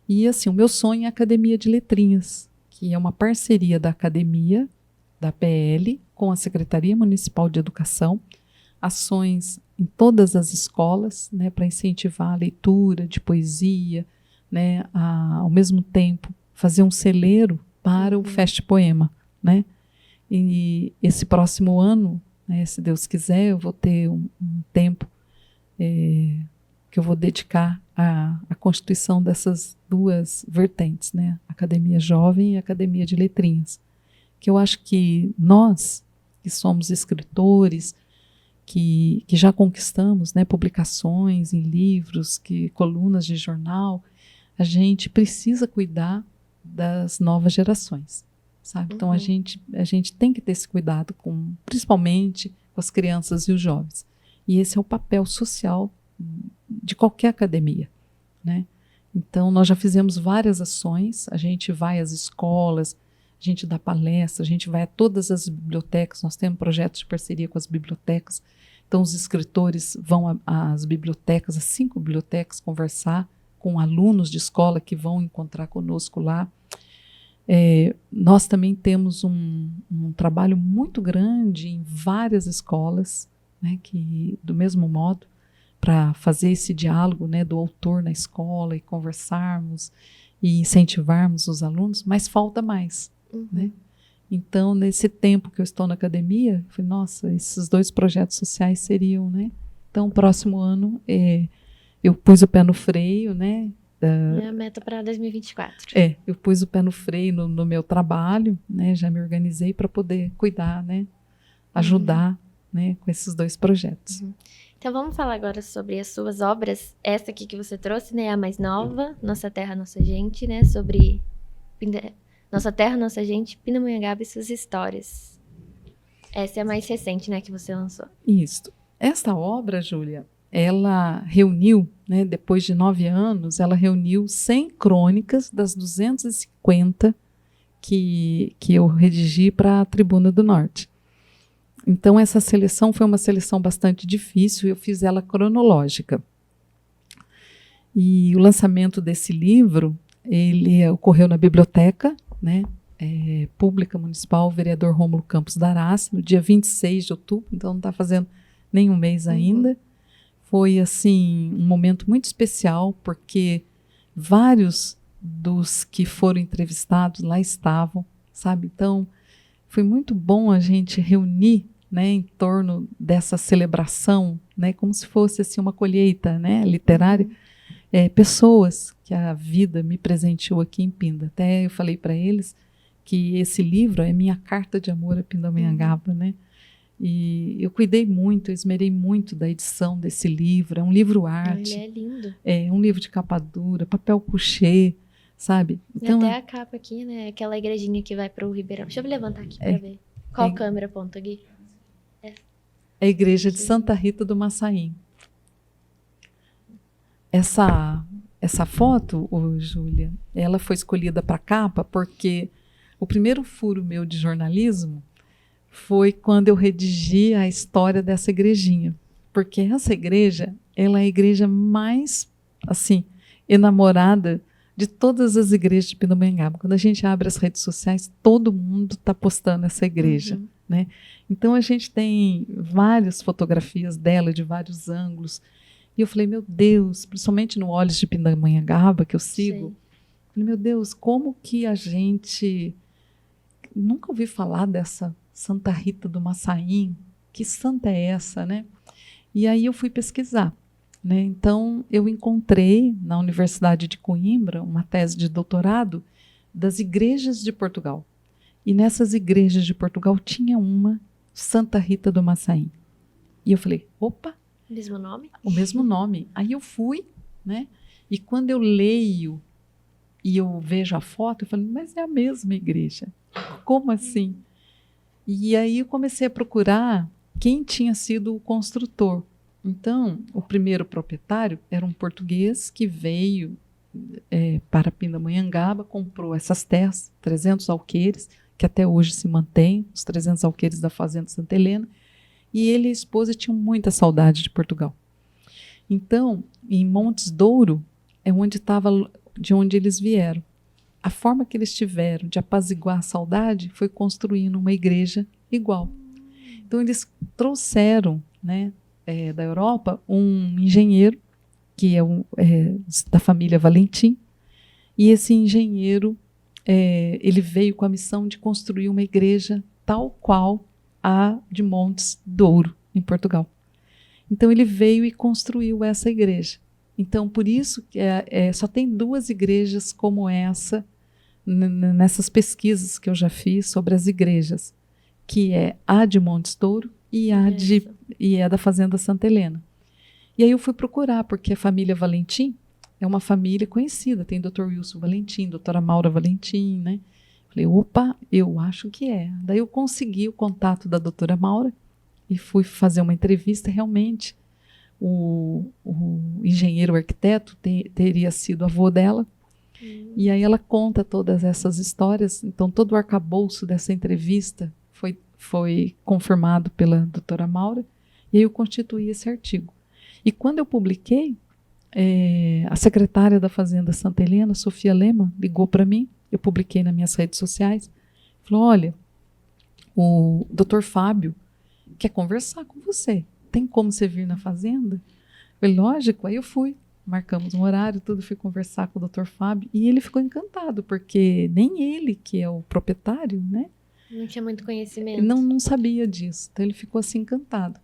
E assim, o meu sonho é a Academia de Letrinhas, que é uma parceria da Academia, da PL, com a Secretaria Municipal de Educação, ações em todas as escolas, né, para incentivar a leitura de poesia, né, ao mesmo tempo fazer um celeiro para o Fest Poema, né? E esse próximo ano, né, se Deus quiser, eu vou ter um tempo que eu vou dedicar à constituição dessas duas vertentes, né? Academia Jovem e Academia de Letrinhas. Que eu acho que nós, que somos escritores, que já conquistamos, né, publicações em livros, colunas de jornal, a gente precisa cuidar das novas gerações, sabe? Então a gente tem que ter esse cuidado principalmente com as crianças e os jovens. E esse é o papel social de qualquer academia, né? Então nós já fizemos várias ações, a gente vai às escolas, a gente dá palestra, a gente vai a todas as bibliotecas, nós temos projetos de parceria com as bibliotecas, então os escritores vão às bibliotecas, às 5 bibliotecas, conversar com alunos de escola que vão encontrar conosco lá. Nós também temos um trabalho muito grande em várias escolas, né, que, do mesmo modo, para fazer esse diálogo, né, do autor na escola e conversarmos e incentivarmos os alunos, mas falta mais. Né? Então, nesse tempo que eu estou na academia, eu falei, nossa, esses 2 projetos sociais seriam, né? Então, próximo ano, eu pus o pé no freio, né? É a meta para 2024. Eu pus o pé no freio no meu trabalho, né? Já me organizei para poder cuidar, né? Ajudar, né? Com esses 2 projetos. Então, vamos falar agora sobre as suas obras. Essa aqui que você trouxe, né? A mais nova, Nossa Terra, Nossa Gente, né? Sobre Nossa Terra, Nossa Gente, Pindamonhangaba e suas histórias. Essa é a mais recente, né? Que você lançou. Isso. Esta obra, Júlia, ela reuniu, né, depois de 9 anos, ela reuniu 100 crônicas das 250 que eu redigi para a Tribuna do Norte. Então, essa seleção foi uma seleção bastante difícil, eu fiz ela cronológica. E o lançamento desse livro, ele ocorreu na biblioteca, né, pública municipal, vereador Rômulo Campos Darassi, no dia 26 de outubro, então não está fazendo nem um mês ainda. Foi, assim, um momento muito especial, porque vários dos que foram entrevistados lá estavam, sabe? Então, foi muito bom a gente reunir, né, em torno dessa celebração, né, como se fosse assim, uma colheita, né, literária, pessoas que a vida me presenteou aqui em Pinda. Até eu falei para eles que esse livro é minha carta de amor a Pindamonhangaba, né? E eu cuidei muito, eu esmerei muito da edição desse livro. É um livro-arte. Ele é lindo. É um livro de capa dura, papel couché, sabe? Então, até a capa aqui, né? Aquela igrejinha que vai para o Ribeirão. Deixa eu levantar aqui para ver. Qual câmera aponta aqui? É a igreja de Santa Rita do Massaim. Essa foto, Júlia, ela foi escolhida para capa porque o primeiro furo meu de jornalismo foi quando eu redigi a história dessa igrejinha. Porque essa igreja, ela é a igreja mais, assim, enamorada de todas as igrejas de Pindamonhangaba. Quando a gente abre as redes sociais, todo mundo está postando essa igreja. Né? Então, a gente tem várias fotografias dela, de vários ângulos. E eu falei, meu Deus, principalmente no Olhos de Pindamonhangaba, que eu sigo, falei, meu Deus, como que a gente... Nunca ouvi falar dessa Santa Rita do Massaim, que santa é essa, né? E aí eu fui pesquisar, né? Então eu encontrei na Universidade de Coimbra uma tese de doutorado das igrejas de Portugal. E nessas igrejas de Portugal tinha uma Santa Rita do Massaim. E eu falei, opa! O mesmo nome? O mesmo nome. Aí eu fui, né? E quando eu leio e eu vejo a foto, eu falei, mas é a mesma igreja. Como assim? E aí eu comecei a procurar quem tinha sido o construtor. Então, o primeiro proprietário era um português que veio para Pindamonhangaba, comprou essas terras, 300 alqueires, que até hoje se mantém, os 300 alqueires da Fazenda Santa Helena, e ele e a esposa tinham muita saudade de Portugal. Então, em Montes Douro, é de onde eles vieram. A forma que eles tiveram de apaziguar a saudade foi construindo uma igreja igual. Então, eles trouxeram, né, da Europa um engenheiro, que é da família Valentim, e esse engenheiro ele veio com a missão de construir uma igreja tal qual a de Montes Douro, em Portugal. Então ele veio e construiu essa igreja. Então, por isso que só tem 2 igrejas como essa nessas pesquisas que eu já fiz sobre as igrejas, que é a de Montes Douro e a da Fazenda Santa Helena. E aí eu fui procurar, porque a família Valentim é uma família conhecida, tem Dr. Wilson Valentim, doutora Maura Valentim, né? Falei, opa, eu acho que é. Daí eu consegui o contato da doutora Maura e fui fazer uma entrevista. Realmente, o engenheiro, o arquiteto, teria sido avô dela. E aí ela conta todas essas histórias. Então, todo o arcabouço dessa entrevista foi confirmado pela doutora Maura, e aí eu constituí esse artigo. E quando eu publiquei, a secretária da Fazenda Santa Helena, Sofia Lema, ligou para mim, eu publiquei nas minhas redes sociais, falou, olha, o doutor Fábio quer conversar com você, tem como você vir na fazenda? Eu falei, lógico, aí eu fui, marcamos um horário, tudo, fui conversar com o doutor Fábio, e ele ficou encantado, porque nem ele, que é o proprietário, né? Não tinha muito conhecimento. Não sabia disso, então ele ficou assim encantado.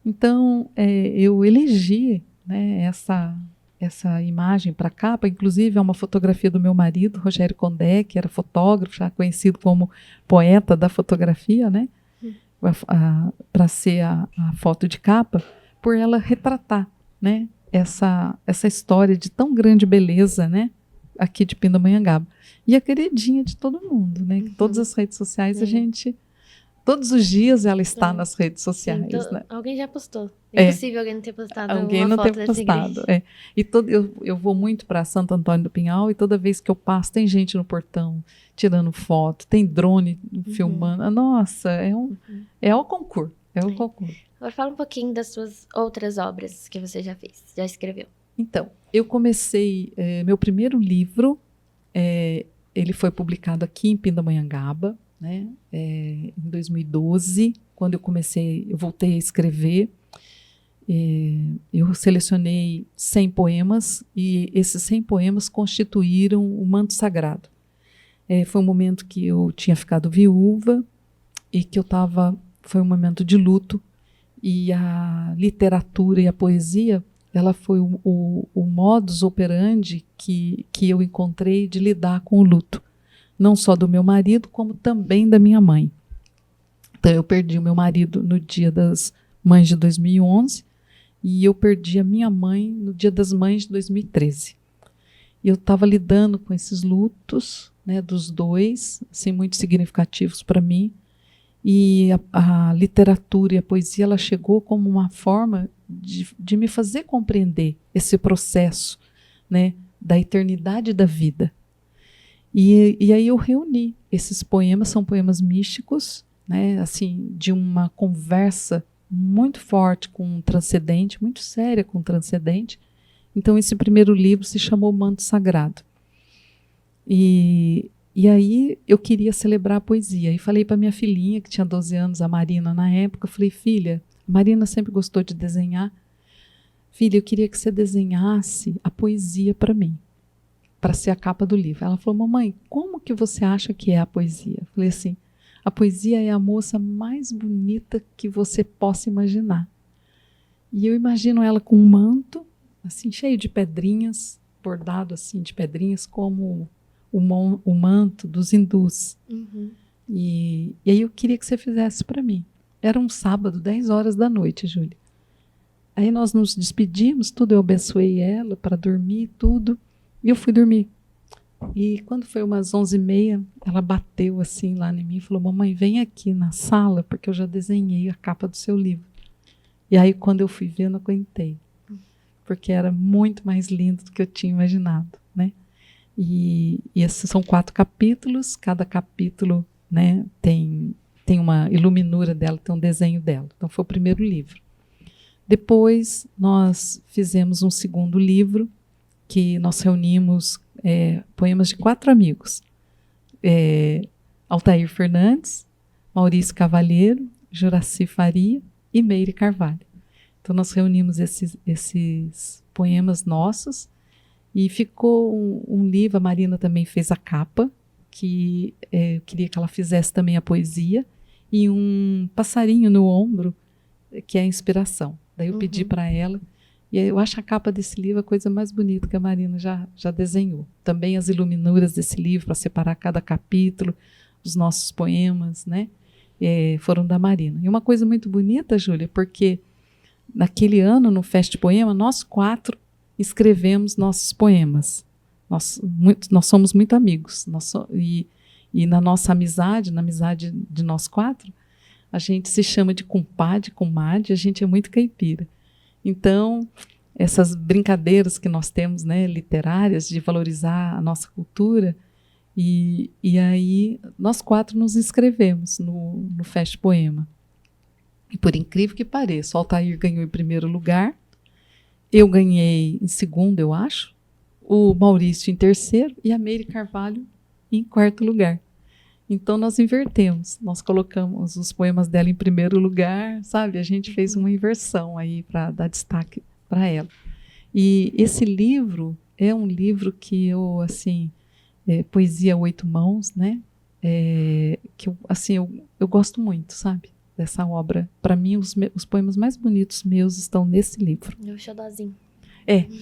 Então, eu elegi, né, essa imagem para a capa, inclusive é uma fotografia do meu marido, Rogério Condé, que era fotógrafo, já conhecido como poeta da fotografia, né, para ser a foto de capa, por ela retratar, né, essa história de tão grande beleza, né, aqui de Pindamonhangaba. E a queridinha de todo mundo, né, que todas as redes sociais a gente... Todos os dias ela está nas redes sociais. Sim, né? Alguém já postou. É impossível alguém não ter postado alguém uma foto dessa igreja. E eu vou muito para Santo Antônio do Pinhal e toda vez que eu passo tem gente no portão tirando foto, tem drone filmando. Nossa, é o concurso. É o concurso. Agora fala um pouquinho das suas outras obras que você já fez, já escreveu. Então, eu comecei... meu primeiro livro, ele foi publicado aqui em Pindamonhangaba, né? Em 2012, quando eu voltei a escrever, eu selecionei 100 poemas e esses 100 poemas constituíram o Manto Sagrado. Foi um momento que eu tinha ficado viúva e que foi um momento de luto, e a literatura e a poesia, ela foi o modus operandi que eu encontrei de lidar com o luto. Não só do meu marido, como também da minha mãe. Então, eu perdi o meu marido no Dia das Mães de 2011 e eu perdi a minha mãe no Dia das Mães de 2013. E eu estava lidando com esses lutos, né, dos dois, assim, muito significativos para mim. E a literatura e a poesia, ela chegou como uma forma de me fazer compreender esse processo, né, da eternidade da vida. E aí eu reuni esses poemas, são poemas místicos, né, assim, de uma conversa muito forte com o transcendente, muito séria com o transcendente. Então esse primeiro livro se chamou Manto Sagrado. E aí eu queria celebrar a poesia. E falei para minha filhinha, que tinha 12 anos, a Marina na época, falei, filha, a Marina sempre gostou de desenhar. Filha, eu queria que você desenhasse a poesia para mim, para ser a capa do livro. Ela falou, mamãe, como que você acha que é a poesia? Eu falei assim, a poesia é a moça mais bonita que você possa imaginar. E eu imagino ela com um manto, assim, cheio de pedrinhas, bordado assim de pedrinhas, como o manto dos hindus. E aí eu queria que você fizesse para mim. Era um sábado, 10 horas da noite, Júlia. Aí nós nos despedimos, tudo, eu abençoei ela para dormir, tudo. E eu fui dormir. E quando foi umas 11h30, ela bateu assim lá em mim e falou, mamãe, vem aqui na sala, porque eu já desenhei a capa do seu livro. E aí quando eu fui ver, eu não aguentei. Porque era muito mais lindo do que eu tinha imaginado, né? E esses são 4 capítulos, cada capítulo, né, tem uma iluminura dela, tem um desenho dela. Então foi o primeiro livro. Depois nós fizemos um segundo livro, que nós reunimos poemas de 4 amigos. Altair Fernandes, Maurício Cavalheiro, Juraci Faria e Meire Carvalho. Então nós reunimos esses poemas nossos e ficou um livro. A Marina também fez a capa, que eu queria que ela fizesse também a poesia, e um passarinho no ombro, que é a inspiração. Daí eu pedi para ela, e eu acho a capa desse livro a coisa mais bonita que a Marina já desenhou. Também as iluminuras desse livro, para separar cada capítulo, os nossos poemas, né? Foram da Marina. E uma coisa muito bonita, Júlia, porque naquele ano, no Fest Poema, nós 4 escrevemos nossos poemas. Nós somos muito amigos. E na nossa amizade, na amizade de nós 4, a gente se chama de compadre, comadre, a gente é muito caipira. Então, essas brincadeiras que nós temos, né, literárias, de valorizar a nossa cultura, e aí nós 4 nos inscrevemos no Fest Poema. E por incrível que pareça, o Altair ganhou em primeiro lugar, eu ganhei em segundo, eu acho, o Maurício em terceiro e a Meire Carvalho em quarto lugar. Então nós invertemos, nós colocamos os poemas dela em primeiro lugar, sabe? A gente fez uma inversão aí para dar destaque para ela. E esse livro é um livro que eu, assim, poesia a 8 mãos, né? Que eu gosto muito, sabe? Dessa obra. Para mim, os poemas mais bonitos meus estão nesse livro. Meu xodózinho.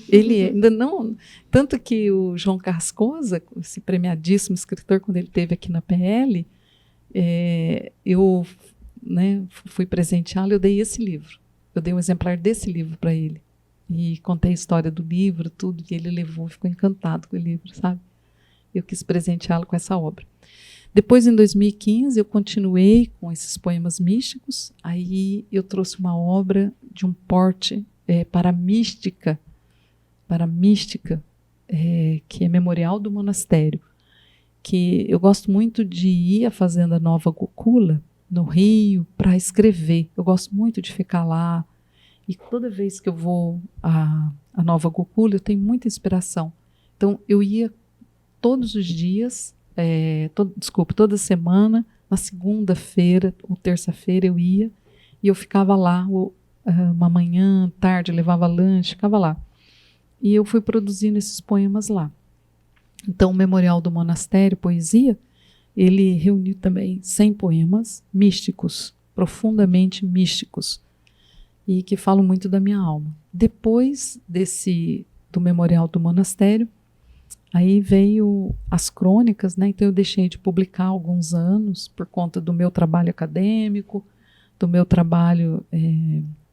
Ele ainda não... Tanto que o João Carrascosa, esse premiadíssimo escritor, quando ele esteve aqui na PL, eu, né, fui presenteá-lo, eu dei esse livro. Eu dei um exemplar desse livro para ele. E contei a história do livro, tudo, e ele levou, ficou encantado com o livro, sabe? Eu quis presenteá-lo com essa obra. Depois, em 2015, eu continuei com esses poemas místicos. Aí eu trouxe uma obra de um porte para mística, que é Memorial do Monastério, que eu gosto muito de ir à Fazenda Nova Gokula, no Rio, para escrever. Eu gosto muito de ficar lá, e toda vez que eu vou à Nova Gokula, eu tenho muita inspiração. Então, eu ia todos os dias, toda semana, na segunda-feira ou terça-feira eu ia, e eu ficava lá uma manhã, tarde, levava lanche, ficava lá. E eu fui produzindo esses poemas lá. Então, o Memorial do Monastério, Poesia, ele reuniu também 100 poemas místicos, profundamente místicos, e que falam muito da minha alma. Depois do Memorial do Monastério, aí veio as crônicas, né? Então eu deixei de publicar há alguns anos por conta do meu trabalho acadêmico, do meu trabalho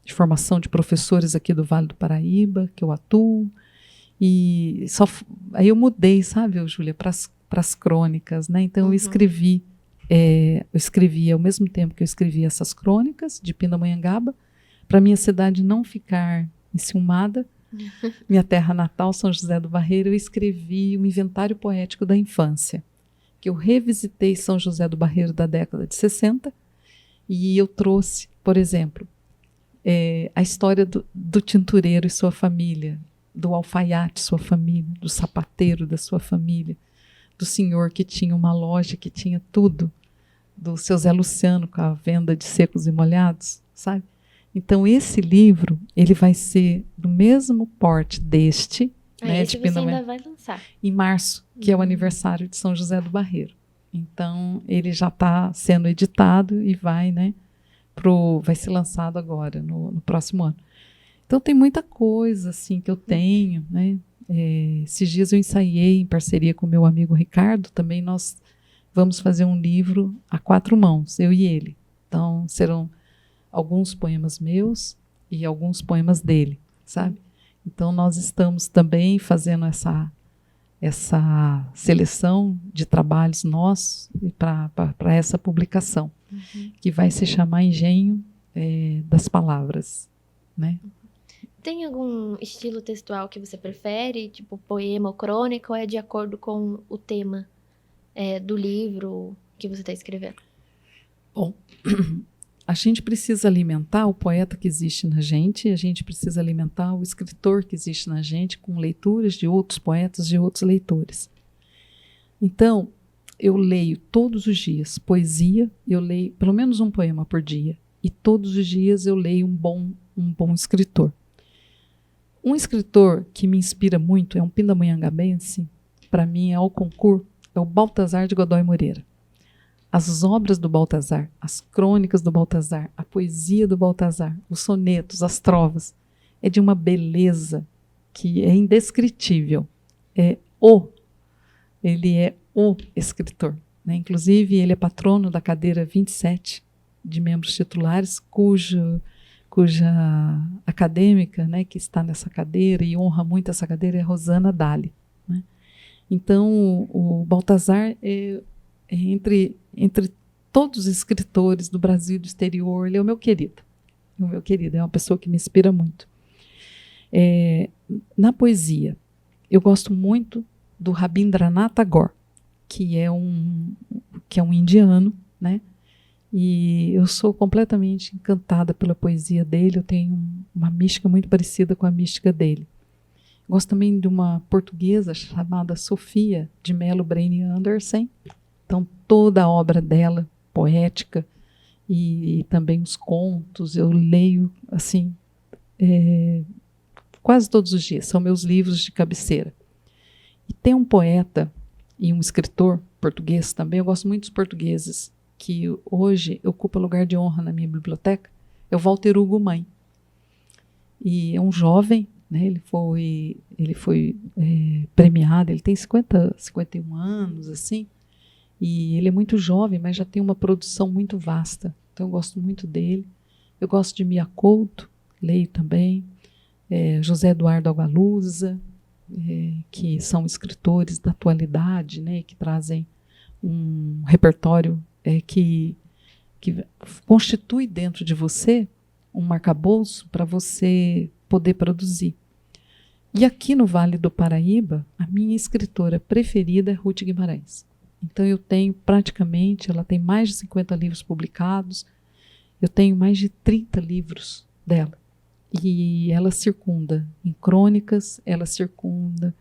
de formação de professores aqui do Vale do Paraíba, que eu atuo. E aí eu mudei, sabe, Júlia, para as crônicas, né? Então eu escrevi ao mesmo tempo que eu escrevi essas crônicas de Pindamonhangaba, para minha cidade não ficar enciumada, minha terra natal, São José do Barreiro, eu escrevi um inventário poético da infância, que eu revisitei São José do Barreiro da década de 60, e eu trouxe, por exemplo, a história do tintureiro e sua família, do alfaiate, sua família, do sapateiro da sua família, do senhor que tinha uma loja, que tinha tudo, do seu Zé Luciano com a venda de secos e molhados, sabe? Então, esse livro, ele vai ser do mesmo porte deste, né, esse você ainda vai lançar. Em março, que é o aniversário de São José do Barreiro. Então, ele já está sendo editado e vai ser lançado agora, no próximo ano. Então, tem muita coisa assim, que eu tenho, né? Esses dias eu ensaiei em parceria com o meu amigo Ricardo, também nós vamos fazer um livro a 4 mãos, eu e ele. Então, serão alguns poemas meus e alguns poemas dele, sabe? Então, nós estamos também fazendo essa seleção de trabalhos nossos para essa publicação, que vai se chamar Engenho das Palavras, né? Tem algum estilo textual que você prefere, tipo poema ou crônica, ou é de acordo com o tema do livro que você está escrevendo? Bom, a gente precisa alimentar o poeta que existe na gente, a gente precisa alimentar o escritor que existe na gente com leituras de outros poetas, de outros leitores. Então, eu leio todos os dias poesia, eu leio pelo menos um poema por dia. e todos os dias eu leio um bom escritor. Um escritor que me inspira muito é um pindamonhangabense, para mim é o concurso, é o Baltazar de Godoy Moreira. As obras do Baltazar, as crônicas do Baltazar, a poesia do Baltazar, os sonetos, as trovas, é de uma beleza que é indescritível. Ele é o escritor, né? Inclusive, ele é patrono da cadeira 27 de membros titulares, cuja acadêmica, né, que está nessa cadeira e honra muito essa cadeira é Rosana Dali, né? Então, o Baltazar entre todos os escritores do Brasil e do exterior, ele é o meu querido. É uma pessoa que me inspira muito. Na poesia, eu gosto muito do Rabindranath Tagore, que é um indiano, né? E eu sou completamente encantada pela poesia dele, eu tenho uma mística muito parecida com a mística dele. Gosto também de uma portuguesa chamada Sofia de Mello Braine Andersen. Então, toda a obra dela, poética, e também os contos, eu leio assim, quase todos os dias, são meus livros de cabeceira. E tem um poeta e um escritor português também, eu gosto muito dos portugueses, que hoje ocupa lugar de honra na minha biblioteca, é o Walter Hugo Mãe. E é um jovem, né, ele foi premiado, ele tem 51 anos, assim, e ele é muito jovem, mas já tem uma produção muito vasta. Então eu gosto muito dele. Eu gosto de Mia Couto, leio também, José Eduardo Agualusa, que são escritores da atualidade, né, que trazem um repertório que constitui dentro de você um arcabouço para você poder produzir. E aqui no Vale do Paraíba, a minha escritora preferida é Ruth Guimarães. Então eu tenho praticamente, ela tem mais de 50 livros publicados, eu tenho mais de 30 livros dela. E ela circunda em crônicas, ela circunda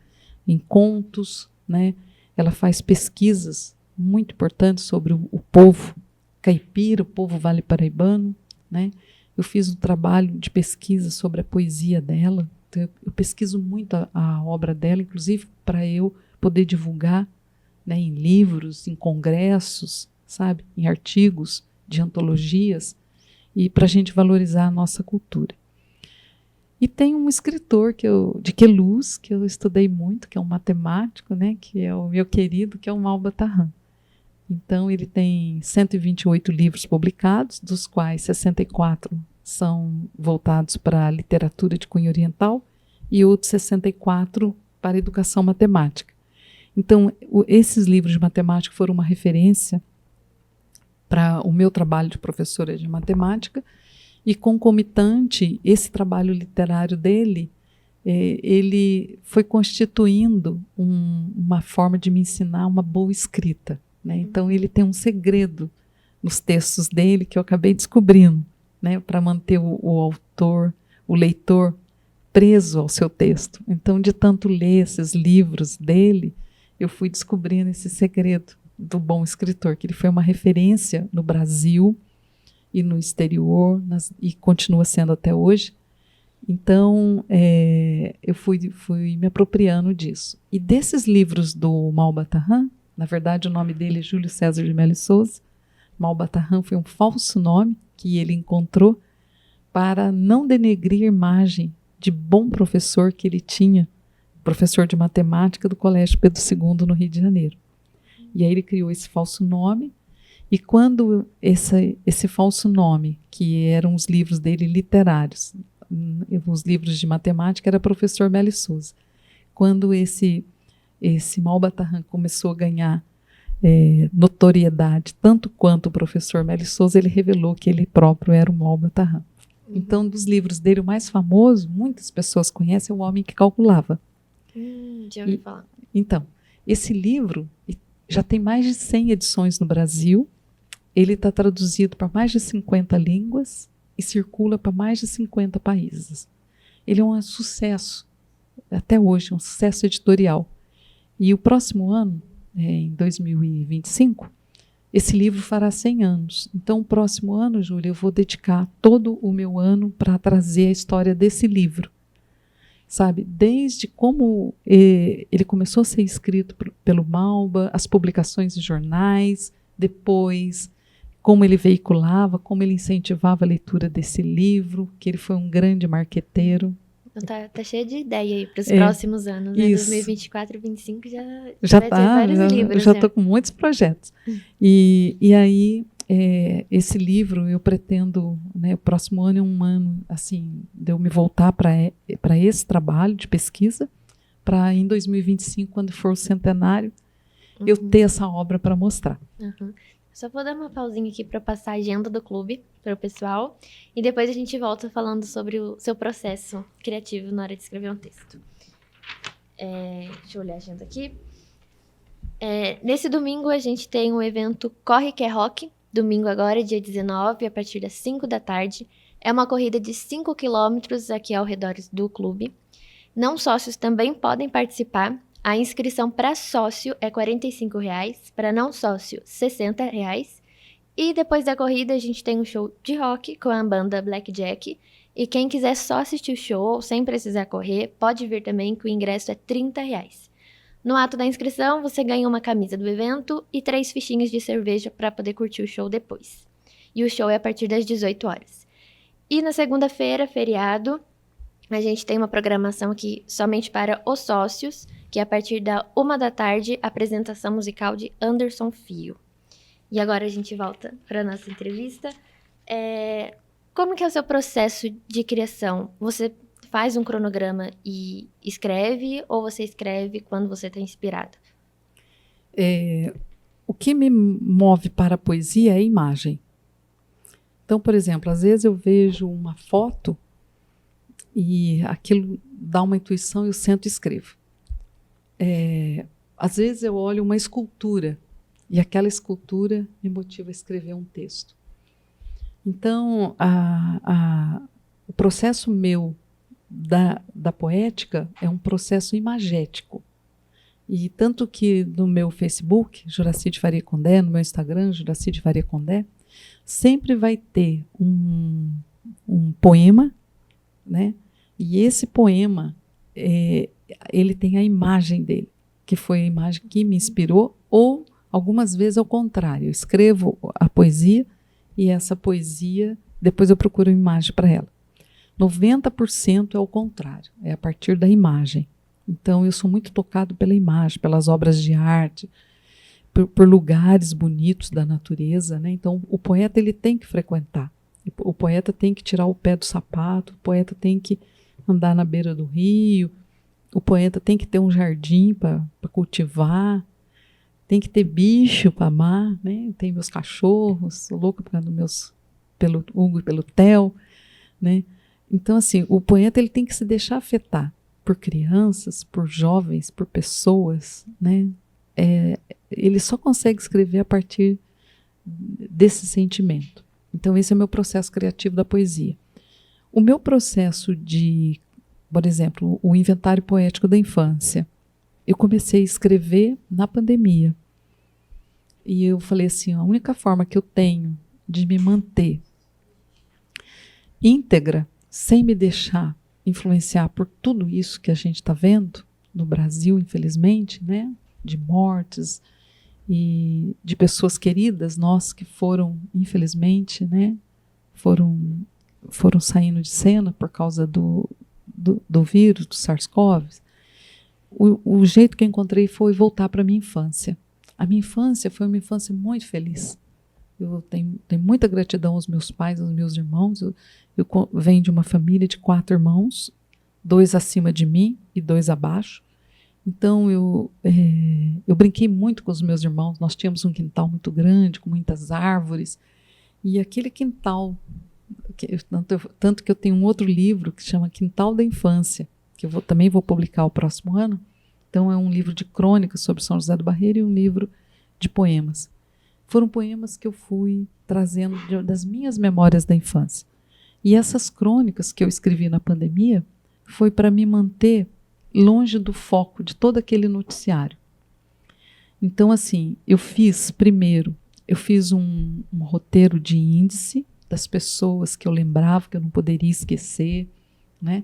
em contos, né? Ela faz pesquisas muito importantes sobre o povo caipira, o povo vale-paraibano, né? Eu fiz um trabalho de pesquisa sobre a poesia dela, então eu pesquiso muito a obra dela, inclusive para eu poder divulgar, né, em livros, em congressos, sabe, em artigos de antologias, e para a gente valorizar a nossa cultura. E tem um escritor de Queluz, que eu estudei muito, que é um matemático, né, que é o meu querido, que é o Malba Tahan. Então, ele tem 128 livros publicados, dos quais 64 são voltados para a literatura de cunho oriental e outros 64 para a educação matemática. Então, esses livros de matemática foram uma referência para o meu trabalho de professora de matemática e, concomitante, esse trabalho literário dele, ele foi constituindo uma forma de me ensinar uma boa escrita, né? Então, ele tem um segredo nos textos dele que eu acabei descobrindo, né, para manter o autor, o leitor, preso ao seu texto. Então, de tanto ler esses livros dele, eu fui descobrindo esse segredo do bom escritor, que ele foi uma referência no Brasil e no exterior, e continua sendo até hoje. Então, eu fui me apropriando disso. E desses livros do Malba Tahan, na verdade o nome dele é Júlio César de Mello Souza, Malba Tahan foi um falso nome que ele encontrou para não denegrir a imagem de bom professor que ele tinha, professor de matemática do Colégio Pedro II, no Rio de Janeiro. E aí ele criou esse falso nome, e quando esse falso nome, que eram os livros dele literários, os livros de matemática, era professor Mello Souza. Quando esse Malba Tahan começou a ganhar notoriedade, tanto quanto o professor Mello Souza, ele revelou que ele próprio era o Malba Tahan. Então, dos livros dele, o mais famoso, muitas pessoas conhecem, é O Homem que Calculava. Já ouvi falar. Então, esse livro já tem mais de 100 edições no Brasil, ele está traduzido para mais de 50 línguas e circula para mais de 50 países. Ele é um sucesso, até hoje, um sucesso editorial. E o próximo ano, em 2025, esse livro fará 100 anos. Então, o próximo ano, Júlia, eu vou dedicar todo o meu ano para trazer a história desse livro. Sabe? Desde como ele começou a ser escrito pelo Malba, as publicações em jornais, depois como ele veiculava, como ele incentivava a leitura desse livro, que ele foi um grande marqueteiro. Então tá cheio de ideia aí para os próximos anos, né? Isso. 2024 e 2025 já vai ter vários livros. Já estou com muitos projetos. E aí, esse livro, eu pretendo, né, o próximo ano é um ano, assim, de eu me voltar para esse trabalho de pesquisa, para em 2025, quando for o centenário, eu ter essa obra para mostrar. Só vou dar uma pausinha aqui para passar a agenda do clube para o pessoal e depois a gente volta falando sobre o seu processo criativo na hora de escrever um texto. Deixa eu olhar a agenda aqui. Nesse domingo a gente tem um evento Corre que é Rock, domingo agora, dia 19, a partir das 5 da tarde. É uma corrida de 5 quilômetros aqui ao redor do clube. Não sócios também podem participar. A inscrição para sócio é R$ 45,00, para não sócio R$ 60,00. E depois da corrida a gente tem um show de rock com a banda Blackjack. E quem quiser só assistir o show, sem precisar correr, pode vir também, que o ingresso é R$ 30,00. No ato da inscrição, você ganha uma camisa do evento e 3 fichinhas de cerveja para poder curtir o show depois. E o show é a partir das 18 horas. E na segunda-feira, feriado, a gente tem uma programação aqui somente para os sócios, que é a partir da 1 da tarde, a apresentação musical de Anderson Fio. E agora a gente volta para a nossa entrevista. Como que é o seu processo de criação? Você faz um cronograma e escreve, ou você escreve quando você está inspirada? O que me move para a poesia é a imagem. Então, por exemplo, às vezes eu vejo uma foto e aquilo dá uma intuição e eu sento e escrevo. Às vezes eu olho uma escultura e aquela escultura me motiva a escrever um texto. Então, o processo meu da poética é um processo imagético. E tanto que no meu Facebook, Juracy de Faria Condé, no meu Instagram, Juracy de Faria Condé, sempre vai ter um poema, né? E esse poema, ele tem a imagem dele, que foi a imagem que me inspirou, ou algumas vezes ao contrário. Eu escrevo a poesia e essa poesia, depois eu procuro uma imagem para ela. 90% é o contrário, é a partir da imagem. Então eu sou muito tocado pela imagem, pelas obras de arte, por lugares bonitos da natureza, né? Então o poeta ele tem que frequentar, o poeta tem que tirar o pé do sapato, o poeta tem que andar na beira do rio, o poeta tem que ter um jardim para cultivar, tem que ter bicho para amar, né? Tem meus cachorros, sou louca pelo Hugo e pelo Theo, né? Então, assim, o poeta ele tem que se deixar afetar por crianças, por jovens, por pessoas, né? Ele só consegue escrever a partir desse sentimento. Então, esse é o meu processo criativo da poesia. O meu processo de, por exemplo, o inventário poético da infância, eu comecei a escrever na pandemia. E eu falei assim, a única forma que eu tenho de me manter íntegra, sem me deixar influenciar por tudo isso que a gente está vendo no Brasil, infelizmente, né? De mortes e de pessoas queridas, nós que foram, infelizmente, né? Foram saindo de cena por causa do vírus, do SARS-CoV. O jeito que eu encontrei foi voltar para a minha infância. A minha infância foi uma infância muito feliz. Eu tenho muita gratidão aos meus pais, aos meus irmãos. Eu venho de uma família de 4 irmãos, 2 acima de mim e 2 abaixo. Então, eu brinquei muito com os meus irmãos. Nós tínhamos um quintal muito grande, com muitas árvores. E aquele quintal, tanto que eu tenho um outro livro que chama Quintal da Infância, que eu também vou publicar o próximo ano. Então, é um livro de crônicas sobre São José do Barreiro e um livro de poemas. Foram poemas que eu fui trazendo das minhas memórias da infância. E essas crônicas que eu escrevi na pandemia foi para me manter longe do foco de todo aquele noticiário. Então, assim, eu fiz primeiro eu fiz um roteiro de índice das pessoas que eu lembrava, que eu não poderia esquecer, né?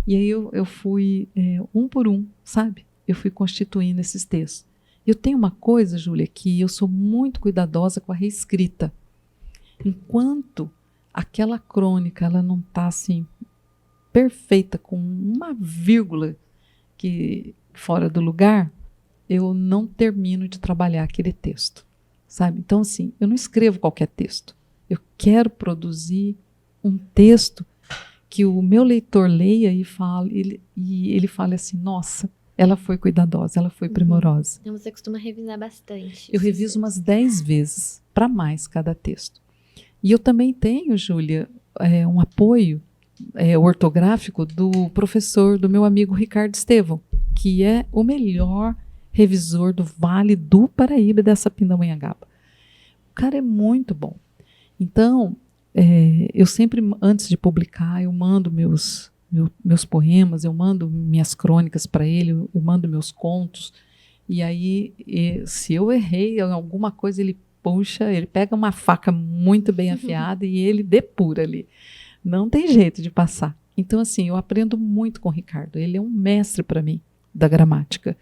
E aí eu fui um por um, sabe? Eu fui constituindo esses textos. Eu tenho uma coisa, Júlia, que eu sou muito cuidadosa com a reescrita. Enquanto aquela crônica ela não está assim perfeita, com uma vírgula que fora do lugar, eu não termino de trabalhar aquele texto, sabe? Então, assim, eu não escrevo qualquer texto. Eu quero produzir um texto que o meu leitor leia e ele fale assim, nossa, ela foi cuidadosa, ela foi primorosa. Então você costuma revisar bastante. Eu reviso umas 10 vezes, para mais, cada texto. E eu também tenho, Júlia, um apoio ortográfico do professor, do meu amigo Ricardo Estevão, que é o melhor revisor do Vale do Paraíba dessa Pindamonhangaba. O cara é muito bom. Então, eu sempre, antes de publicar, eu mando meus poemas, eu mando minhas crônicas para ele, eu mando meus contos, e aí, se eu errei em alguma coisa, ele puxa, ele pega uma faca muito bem afiada e ele depura ali. Não tem jeito de passar. Então, assim, eu aprendo muito com o Ricardo. Ele é um mestre para mim da gramática.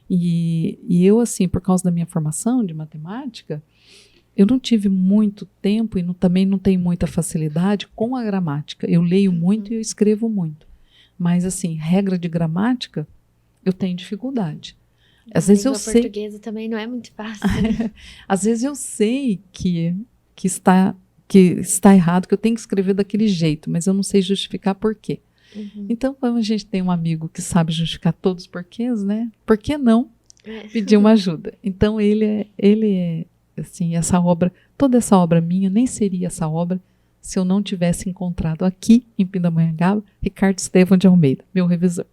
E eu, assim, por causa da minha formação de matemática, eu não tive muito tempo e também não tenho muita facilidade com a gramática. Eu leio muito e eu escrevo muito. Mas, assim, regra de gramática, eu tenho dificuldade. Às vezes eu sei. Portuguesa também não é muito fácil. Às vezes eu sei que está errado, que eu tenho que escrever daquele jeito, mas eu não sei justificar por quê. Então, quando a gente tem um amigo que sabe justificar todos os porquês, né? Por que não pedir uma ajuda? Então, ele é assim, toda essa obra minha, nem seria essa obra se eu não tivesse encontrado aqui em Pindamonhangaba Ricardo Estevão de Almeida, meu revisor.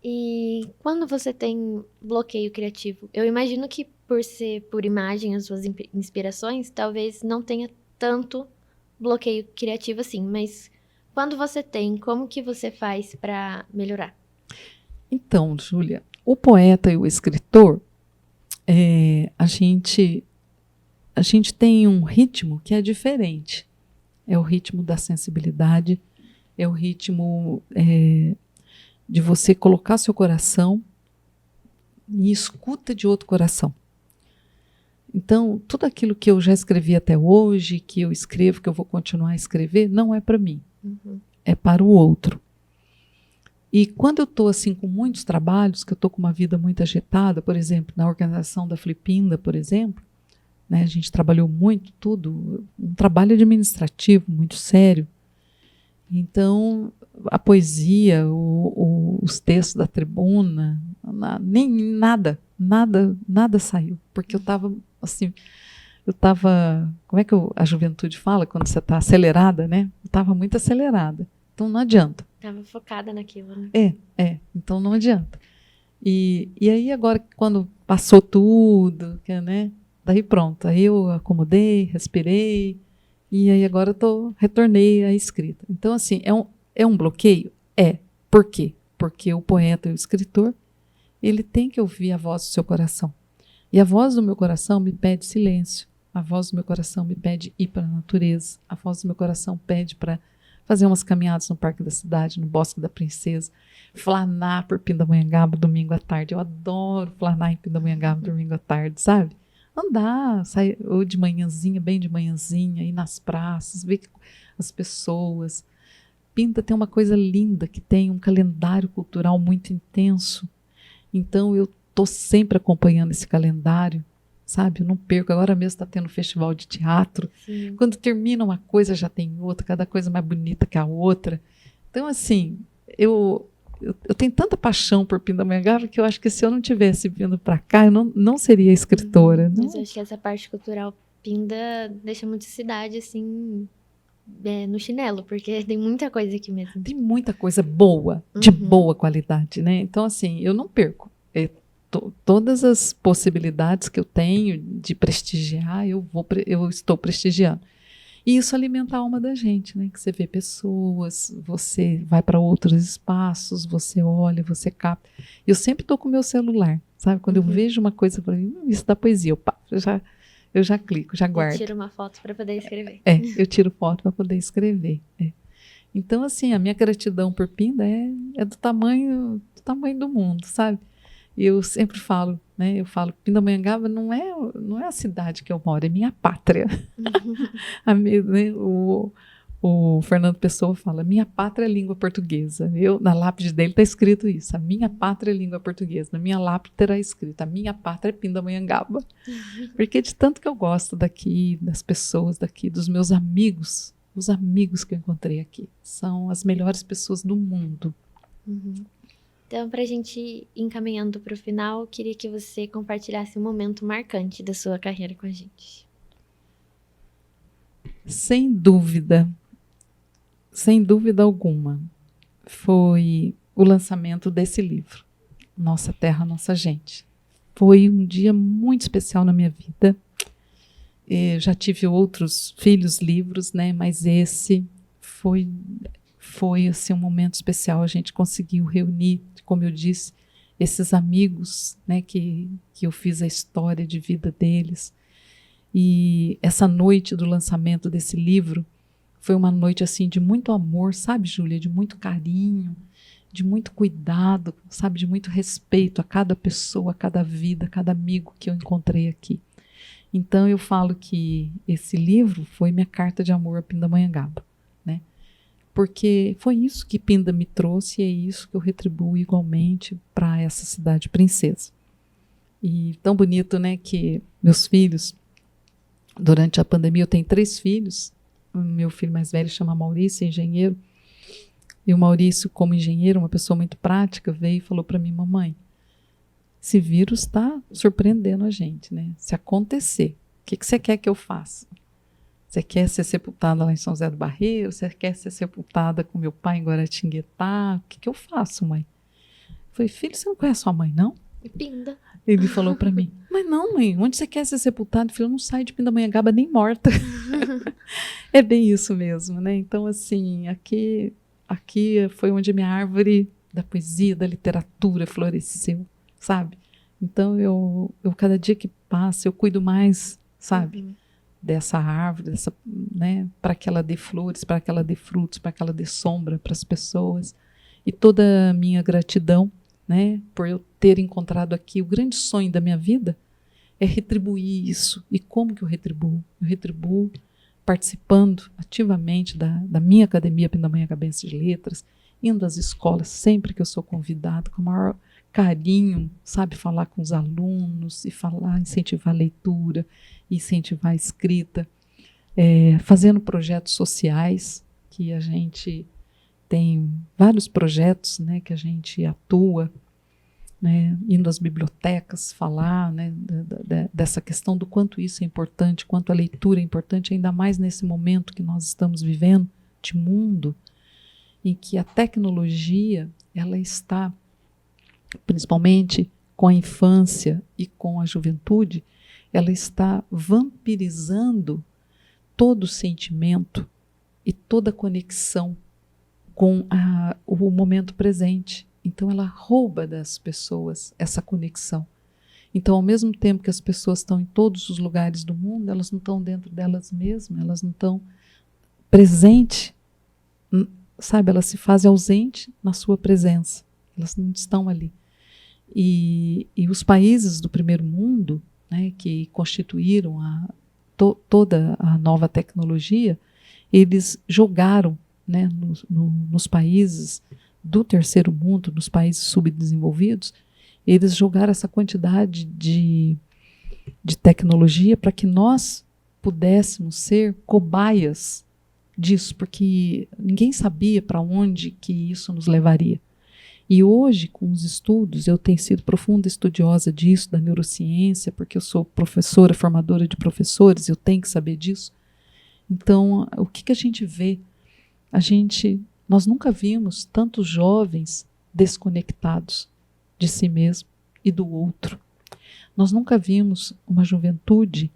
E quando você tem bloqueio criativo, eu imagino que por ser por imagem as suas inspirações, talvez não tenha tanto bloqueio criativo assim, mas quando você tem, como que você faz para melhorar? Então, Júlia, o poeta e o escritor, a gente tem um ritmo que é diferente. É o ritmo da sensibilidade, é o ritmo de você colocar seu coração em escuta de outro coração. Então, tudo aquilo que eu já escrevi até hoje, que eu escrevo, que eu vou continuar a escrever, não é para mim. É para o outro. E quando eu estou assim com muitos trabalhos, que eu estou com uma vida muito agitada, por exemplo, na organização da Flipinda, por exemplo, né, a gente trabalhou muito, tudo, um trabalho administrativo muito sério. Então, a poesia, os textos da tribuna, nada saiu, porque eu estava assim, como é que a juventude fala quando você está acelerada, né? Eu estava muito acelerada, então não adianta. Estava focada naquilo, né? Então não adianta. E aí agora, quando passou tudo, né? Daí pronto, aí eu acomodei, respirei, e aí agora retornei à escrita. Então, assim, é um bloqueio? Por quê? Porque o poeta e o escritor, ele tem que ouvir a voz do seu coração. E a voz do meu coração me pede silêncio. A voz do meu coração me pede ir para a natureza. A voz do meu coração pede para fazer umas caminhadas no Parque da Cidade, no Bosque da Princesa, flanar por Pindamonhangaba domingo à tarde. Eu adoro flanar em Pindamonhangaba domingo à tarde, sabe? Andar, sair ou de manhãzinha, bem de manhãzinha, ir nas praças, ver as pessoas. Pinda tem uma coisa linda, que tem um calendário cultural muito intenso. Então, eu estou sempre acompanhando esse calendário, sabe? Eu não perco. Agora mesmo está tendo festival de teatro. Sim. Quando termina uma coisa, já tem outra, cada coisa mais bonita que a outra. Então, assim, eu tenho tanta paixão por Pindamonhangaba que eu acho que se eu não tivesse vindo para cá, eu não seria escritora. Não? Mas eu acho que essa parte cultural Pinda deixa muita cidade, assim, no chinelo, porque tem muita coisa aqui mesmo. Tem muita coisa boa, de boa qualidade, né? Então, assim, eu não perco. Todas as possibilidades que eu tenho de prestigiar, eu estou prestigiando. E isso alimenta a alma da gente, né? Que você vê pessoas, você vai para outros espaços, você olha, você capta. Eu sempre estou com o meu celular, sabe? Quando eu vejo uma coisa, eu falo, isso dá poesia. Eu já clico, já guardo. Tira uma foto para poder escrever. Eu tiro foto para poder escrever. Então, assim, a minha gratidão por Pinda é do tamanho do mundo, sabe? E eu sempre falo, né? Eu falo, Pindamonhangaba não é a cidade que eu moro, é minha pátria. Né, o Fernando Pessoa fala, minha pátria é língua portuguesa. Na lápide dele está escrito isso, a minha pátria é língua portuguesa. Na minha lápide terá escrito, a minha pátria é Pindamonhangaba. Porque de tanto que eu gosto daqui, das pessoas daqui, dos meus amigos, os amigos que eu encontrei aqui, são as melhores pessoas do mundo. Então, para a gente ir encaminhando para o final, eu queria que você compartilhasse um momento marcante da sua carreira com a gente. Sem dúvida alguma, foi o lançamento desse livro, Nossa Terra, Nossa Gente. Foi um dia muito especial na minha vida. Eu já tive outros livros, né? Mas esse foi assim, um momento especial. A gente conseguiu reunir, como eu disse, esses amigos, né? Que eu fiz a história de vida deles. E essa noite do lançamento desse livro foi uma noite assim de muito amor, sabe, Júlia? De muito carinho, de muito cuidado, sabe? De muito respeito a cada pessoa, a cada vida, a cada amigo que eu encontrei aqui. Então eu falo que esse livro foi minha carta de amor a Pindamonhangaba, né? Porque foi isso que Pinda me trouxe e é isso que eu retribuo igualmente para essa cidade princesa. E tão bonito, né, que meus filhos, durante a pandemia, eu tenho 3 filhos. O meu filho mais velho chama Maurício, é engenheiro. E o Maurício, como engenheiro, uma pessoa muito prática, veio e falou para mim, mamãe, esse vírus está surpreendendo a gente, né? Se acontecer, o que você quer que eu faça? Você quer ser sepultada lá em São José do Barreiro? Você quer ser sepultada com meu pai em Guaratinguetá? O que eu faço, mãe? Eu falei, filho, você não conhece sua mãe, não? Pinda. Ele falou para mim, mas não, mãe, onde você quer ser sepultado? Filho, eu não saio de Pindamonhangaba nem morta. É bem isso mesmo, né? Então, assim, aqui foi onde a minha árvore da poesia, da literatura floresceu, sabe? Então, eu cada dia que passa, eu cuido mais, sabe? Dessa árvore, né? Para que ela dê flores, para que ela dê frutos, para que ela dê sombra para as pessoas. E toda a minha gratidão, né, por eu ter encontrado aqui o grande sonho da minha vida é retribuir isso. E como que eu retribuo? Eu retribuo participando ativamente da minha Academia Pindamonhangabense de Letras, indo às escolas sempre que eu sou convidada, com o maior carinho, sabe, falar com os alunos e incentivar a leitura, incentivar a escrita, fazendo projetos sociais, que a gente tem vários projetos, né, que a gente atua, né, indo às bibliotecas falar, né, dessa questão do quanto isso é importante, quanto a leitura é importante, ainda mais nesse momento que nós estamos vivendo de mundo, em que a tecnologia ela está, principalmente com a infância e com a juventude, ela está vampirizando todo o sentimento e toda a conexão com o momento presente. Então ela rouba das pessoas essa conexão. Então, ao mesmo tempo que as pessoas estão em todos os lugares do mundo, elas não estão dentro delas mesmas, elas não estão presentes, sabe? Elas se fazem ausente na sua presença. Elas não estão ali. E os países do primeiro mundo, né, que constituíram toda a nova tecnologia, eles jogaram, né, nos países do terceiro mundo, nos países subdesenvolvidos, eles jogaram essa quantidade de tecnologia para que nós pudéssemos ser cobaias disso, porque ninguém sabia para onde que isso nos levaria. E hoje, com os estudos, eu tenho sido profunda estudiosa disso, da neurociência, porque eu sou professora, formadora de professores, eu tenho que saber disso. Então, o que a gente vê? Nós nunca vimos tantos jovens desconectados de si mesmo e do outro. Nós nunca vimos uma juventude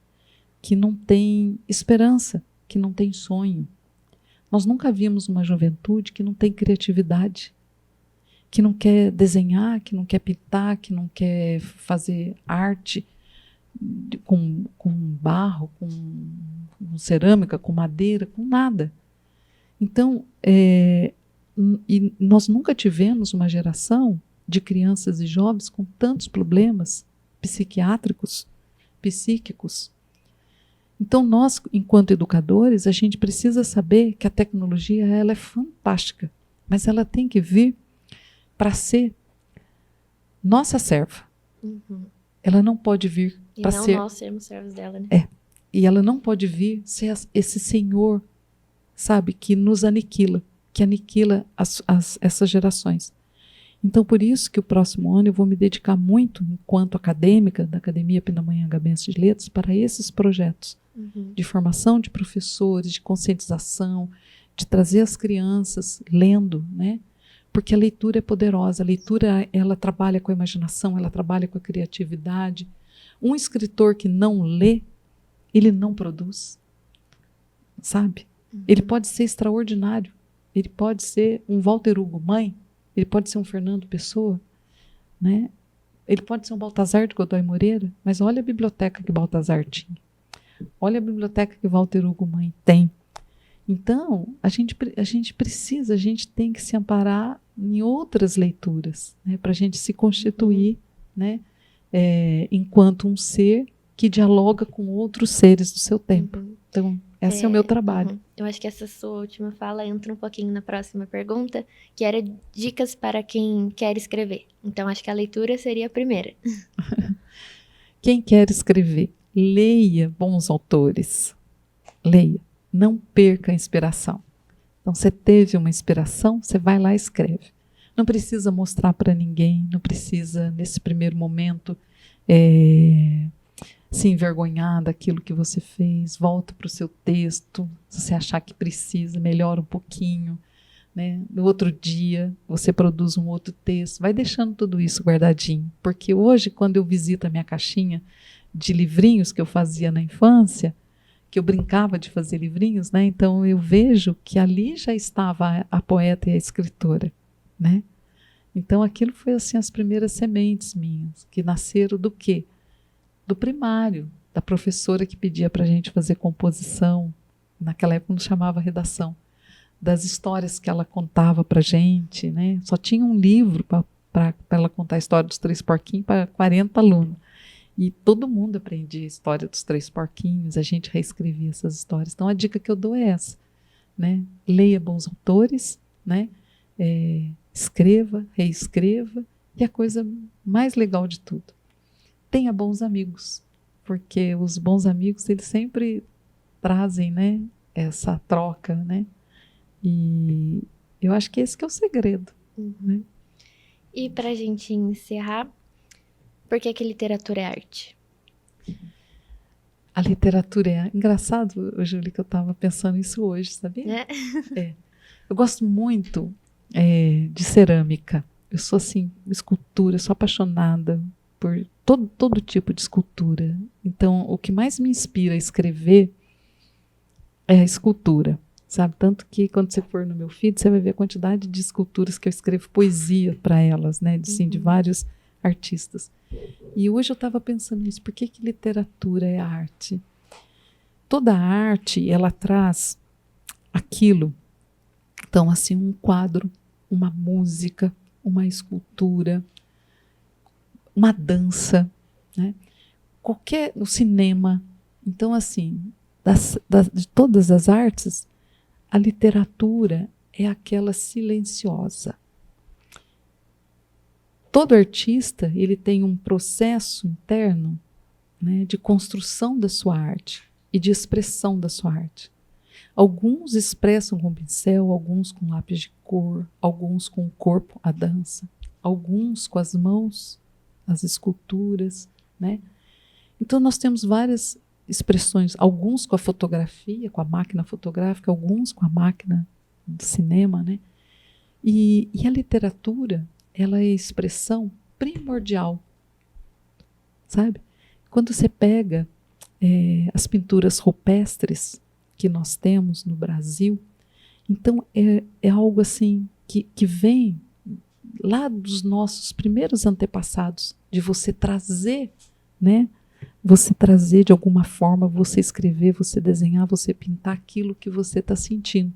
que não tem esperança, que não tem sonho. Nós nunca vimos uma juventude que não tem criatividade, que não quer desenhar, que não quer pintar, que não quer fazer arte, com barro, com cerâmica, com madeira, com nada. Então, e nós nunca tivemos uma geração de crianças e jovens com tantos problemas psiquiátricos, psíquicos. Então, nós, enquanto educadores, a gente precisa saber que a tecnologia ela é fantástica, mas ela tem que vir para ser nossa serva. Uhum. Ela não pode vir para ser... E não nós sermos servos dela, né? E ela não pode vir ser esse senhor, sabe, que nos aniquila, que aniquila essas gerações. Então, por isso que o próximo ano eu vou me dedicar muito, enquanto acadêmica da Academia Pindamonhangabense de Letras, para esses projetos de formação de professores, de conscientização, de trazer as crianças lendo, né? Porque a leitura é poderosa, a leitura ela trabalha com a imaginação, ela trabalha com a criatividade. Um escritor que não lê, ele não produz, sabe? Ele pode ser extraordinário, ele pode ser um Walter Hugo Mãe, ele pode ser um Fernando Pessoa, né? Ele pode ser um Baltazar de Godoy Moreira, mas olha a biblioteca que Baltazar tinha. Olha a biblioteca que Walter Hugo Mãe tem. Então, a gente precisa, a gente tem que se amparar em outras leituras, né, para a gente se constituir, né, enquanto um ser que dialoga com outros seres do seu tempo. Então, esse é o meu trabalho. Eu acho que essa sua última fala entra um pouquinho na próxima pergunta, que era dicas para quem quer escrever. Então, acho que a leitura seria a primeira. Quem quer escrever, leia bons autores. Leia. Não perca a inspiração. Então, você teve uma inspiração, você vai lá e escreve. Não precisa mostrar para ninguém, não precisa, nesse primeiro momento, se envergonhar daquilo que você fez. Volta para o seu texto, se você achar que precisa, melhora um pouquinho. Né? No outro dia, você produz um outro texto. Vai deixando tudo isso guardadinho. Porque hoje, quando eu visito a minha caixinha de livrinhos que eu fazia na infância, que eu brincava de fazer livrinhos, né? Então eu vejo que ali já estava a poeta e a escritora, né? Então aquilo foi assim as primeiras sementes minhas, que nasceram do quê? Do primário, da professora que pedia para a gente fazer composição, naquela época não chamava redação, das histórias que ela contava para a gente, né? Só tinha um livro para ela contar a história dos 3 porquinhos para 40 alunos. E todo mundo aprendia a história dos 3 porquinhos, a gente reescrevia essas histórias. Então, a dica que eu dou é essa, né? Leia bons autores, né? Escreva, reescreva, e a coisa mais legal de tudo, tenha bons amigos, porque os bons amigos, eles sempre trazem, né, essa troca, né? E eu acho que esse que é o segredo. Né? E para a gente encerrar, por que literatura é arte? A literatura é... Engraçado, Júlia, que eu estava pensando isso hoje, sabia? Eu gosto muito de cerâmica. Eu sou, assim, escultura, sou apaixonada por todo tipo de escultura. Então, o que mais me inspira a escrever é a escultura, sabe? Tanto que, quando você for no meu feed, você vai ver a quantidade de esculturas que eu escrevo poesia para elas, né? De vários artistas. E hoje eu estava pensando nisso, por que literatura é arte? Toda arte, ela traz aquilo, então assim, um quadro, uma música, uma escultura, uma dança, né? O cinema. Então assim, de todas as artes, a literatura é aquela silenciosa. Todo artista, ele tem um processo interno, né, de construção da sua arte e de expressão da sua arte. Alguns expressam com pincel, alguns com lápis de cor, alguns com o corpo, a dança, alguns com as mãos, as esculturas, né? Então nós temos várias expressões, alguns com a fotografia, com a máquina fotográfica, alguns com a máquina do cinema, né? E a literatura, ela é a expressão primordial, sabe? Quando você pega as pinturas rupestres que nós temos no Brasil, então é algo assim que vem lá dos nossos primeiros antepassados, de você trazer, né, você trazer de alguma forma, você escrever, você desenhar, você pintar aquilo que você está sentindo.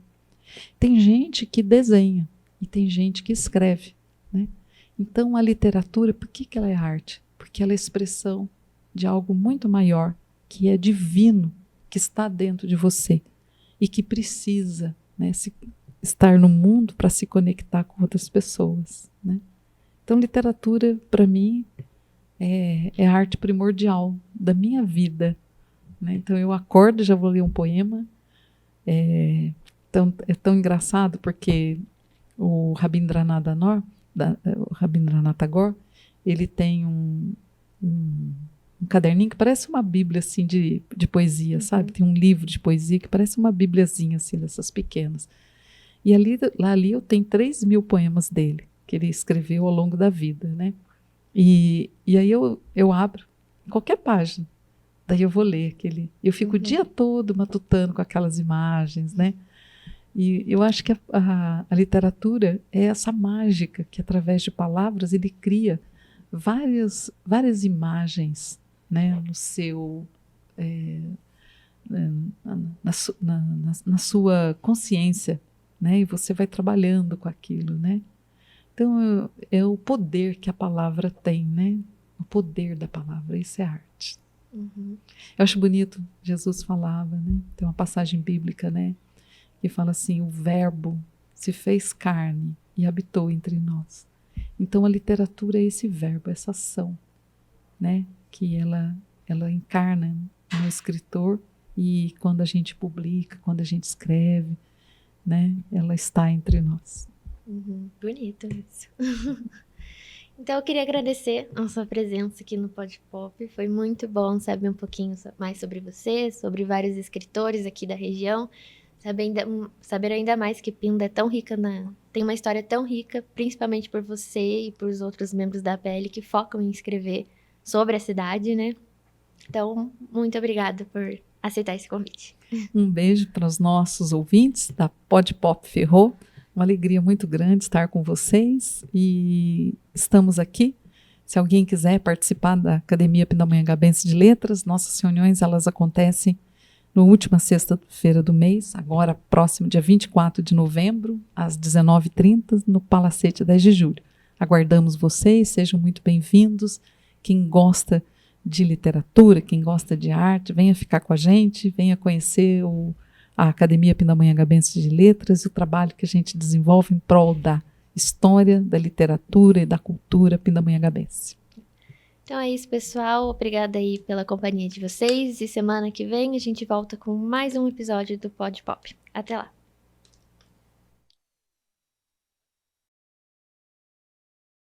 Tem gente que desenha e tem gente que escreve, né? Então a literatura, por que ela é arte? Porque ela é expressão de algo muito maior, que é divino, que está dentro de você e que precisa, né, estar no mundo para se conectar com outras pessoas, né? Então literatura, para mim, é a arte primordial da minha vida, né? Então eu acordo e já vou ler um poema. É tão engraçado porque o Rabindranath Tagore, ele tem um caderninho que parece uma bíblia assim de poesia, sabe? Tem um livro de poesia que parece uma bíbliazinha assim, dessas pequenas. E ali eu tenho 3.000 poemas dele, que ele escreveu ao longo da vida, né? E aí eu abro qualquer página, daí eu vou ler aquele. Eu fico o dia todo matutando com aquelas imagens, né? E eu acho que a literatura é essa mágica que, através de palavras, ele cria várias imagens, né, no seu, na sua consciência, né, e você vai trabalhando com aquilo, né? Então, é o poder que a palavra tem, né? O poder da palavra, isso é arte. Eu acho bonito, Jesus falava, né? Tem uma passagem bíblica, né, que fala assim: o verbo se fez carne e habitou entre nós. Então a literatura é esse verbo, essa ação, né, que ela encarna no escritor, e quando a gente publica, quando a gente escreve, né, ela está entre nós. Bonito isso. Então eu queria agradecer a sua presença aqui no Pod Pop. Foi muito bom saber um pouquinho mais sobre você, sobre vários escritores aqui da região. Saber ainda mais que Pinda é tão rica, tem uma história tão rica, principalmente por você e por os outros membros da APL que focam em escrever sobre a cidade, né? Então, muito obrigada por aceitar esse convite. Um beijo para os nossos ouvintes da Pod Pop Ferrou. Uma alegria muito grande estar com vocês, e estamos aqui. Se alguém quiser participar da Academia Pindamonhangabense de Letras, nossas reuniões elas acontecem na última sexta-feira do mês, agora próximo dia 24 de novembro, às 19h30, no Palacete 10 de julho. Aguardamos vocês, sejam muito bem-vindos. Quem gosta de literatura, quem gosta de arte, venha ficar com a gente, venha conhecer a Academia Pindamonhangabense de Letras e o trabalho que a gente desenvolve em prol da história, da literatura e da cultura pindamonhangabense. Então é isso, pessoal. Obrigada aí pela companhia de vocês. E semana que vem a gente volta com mais um episódio do Pod Pop. Até lá!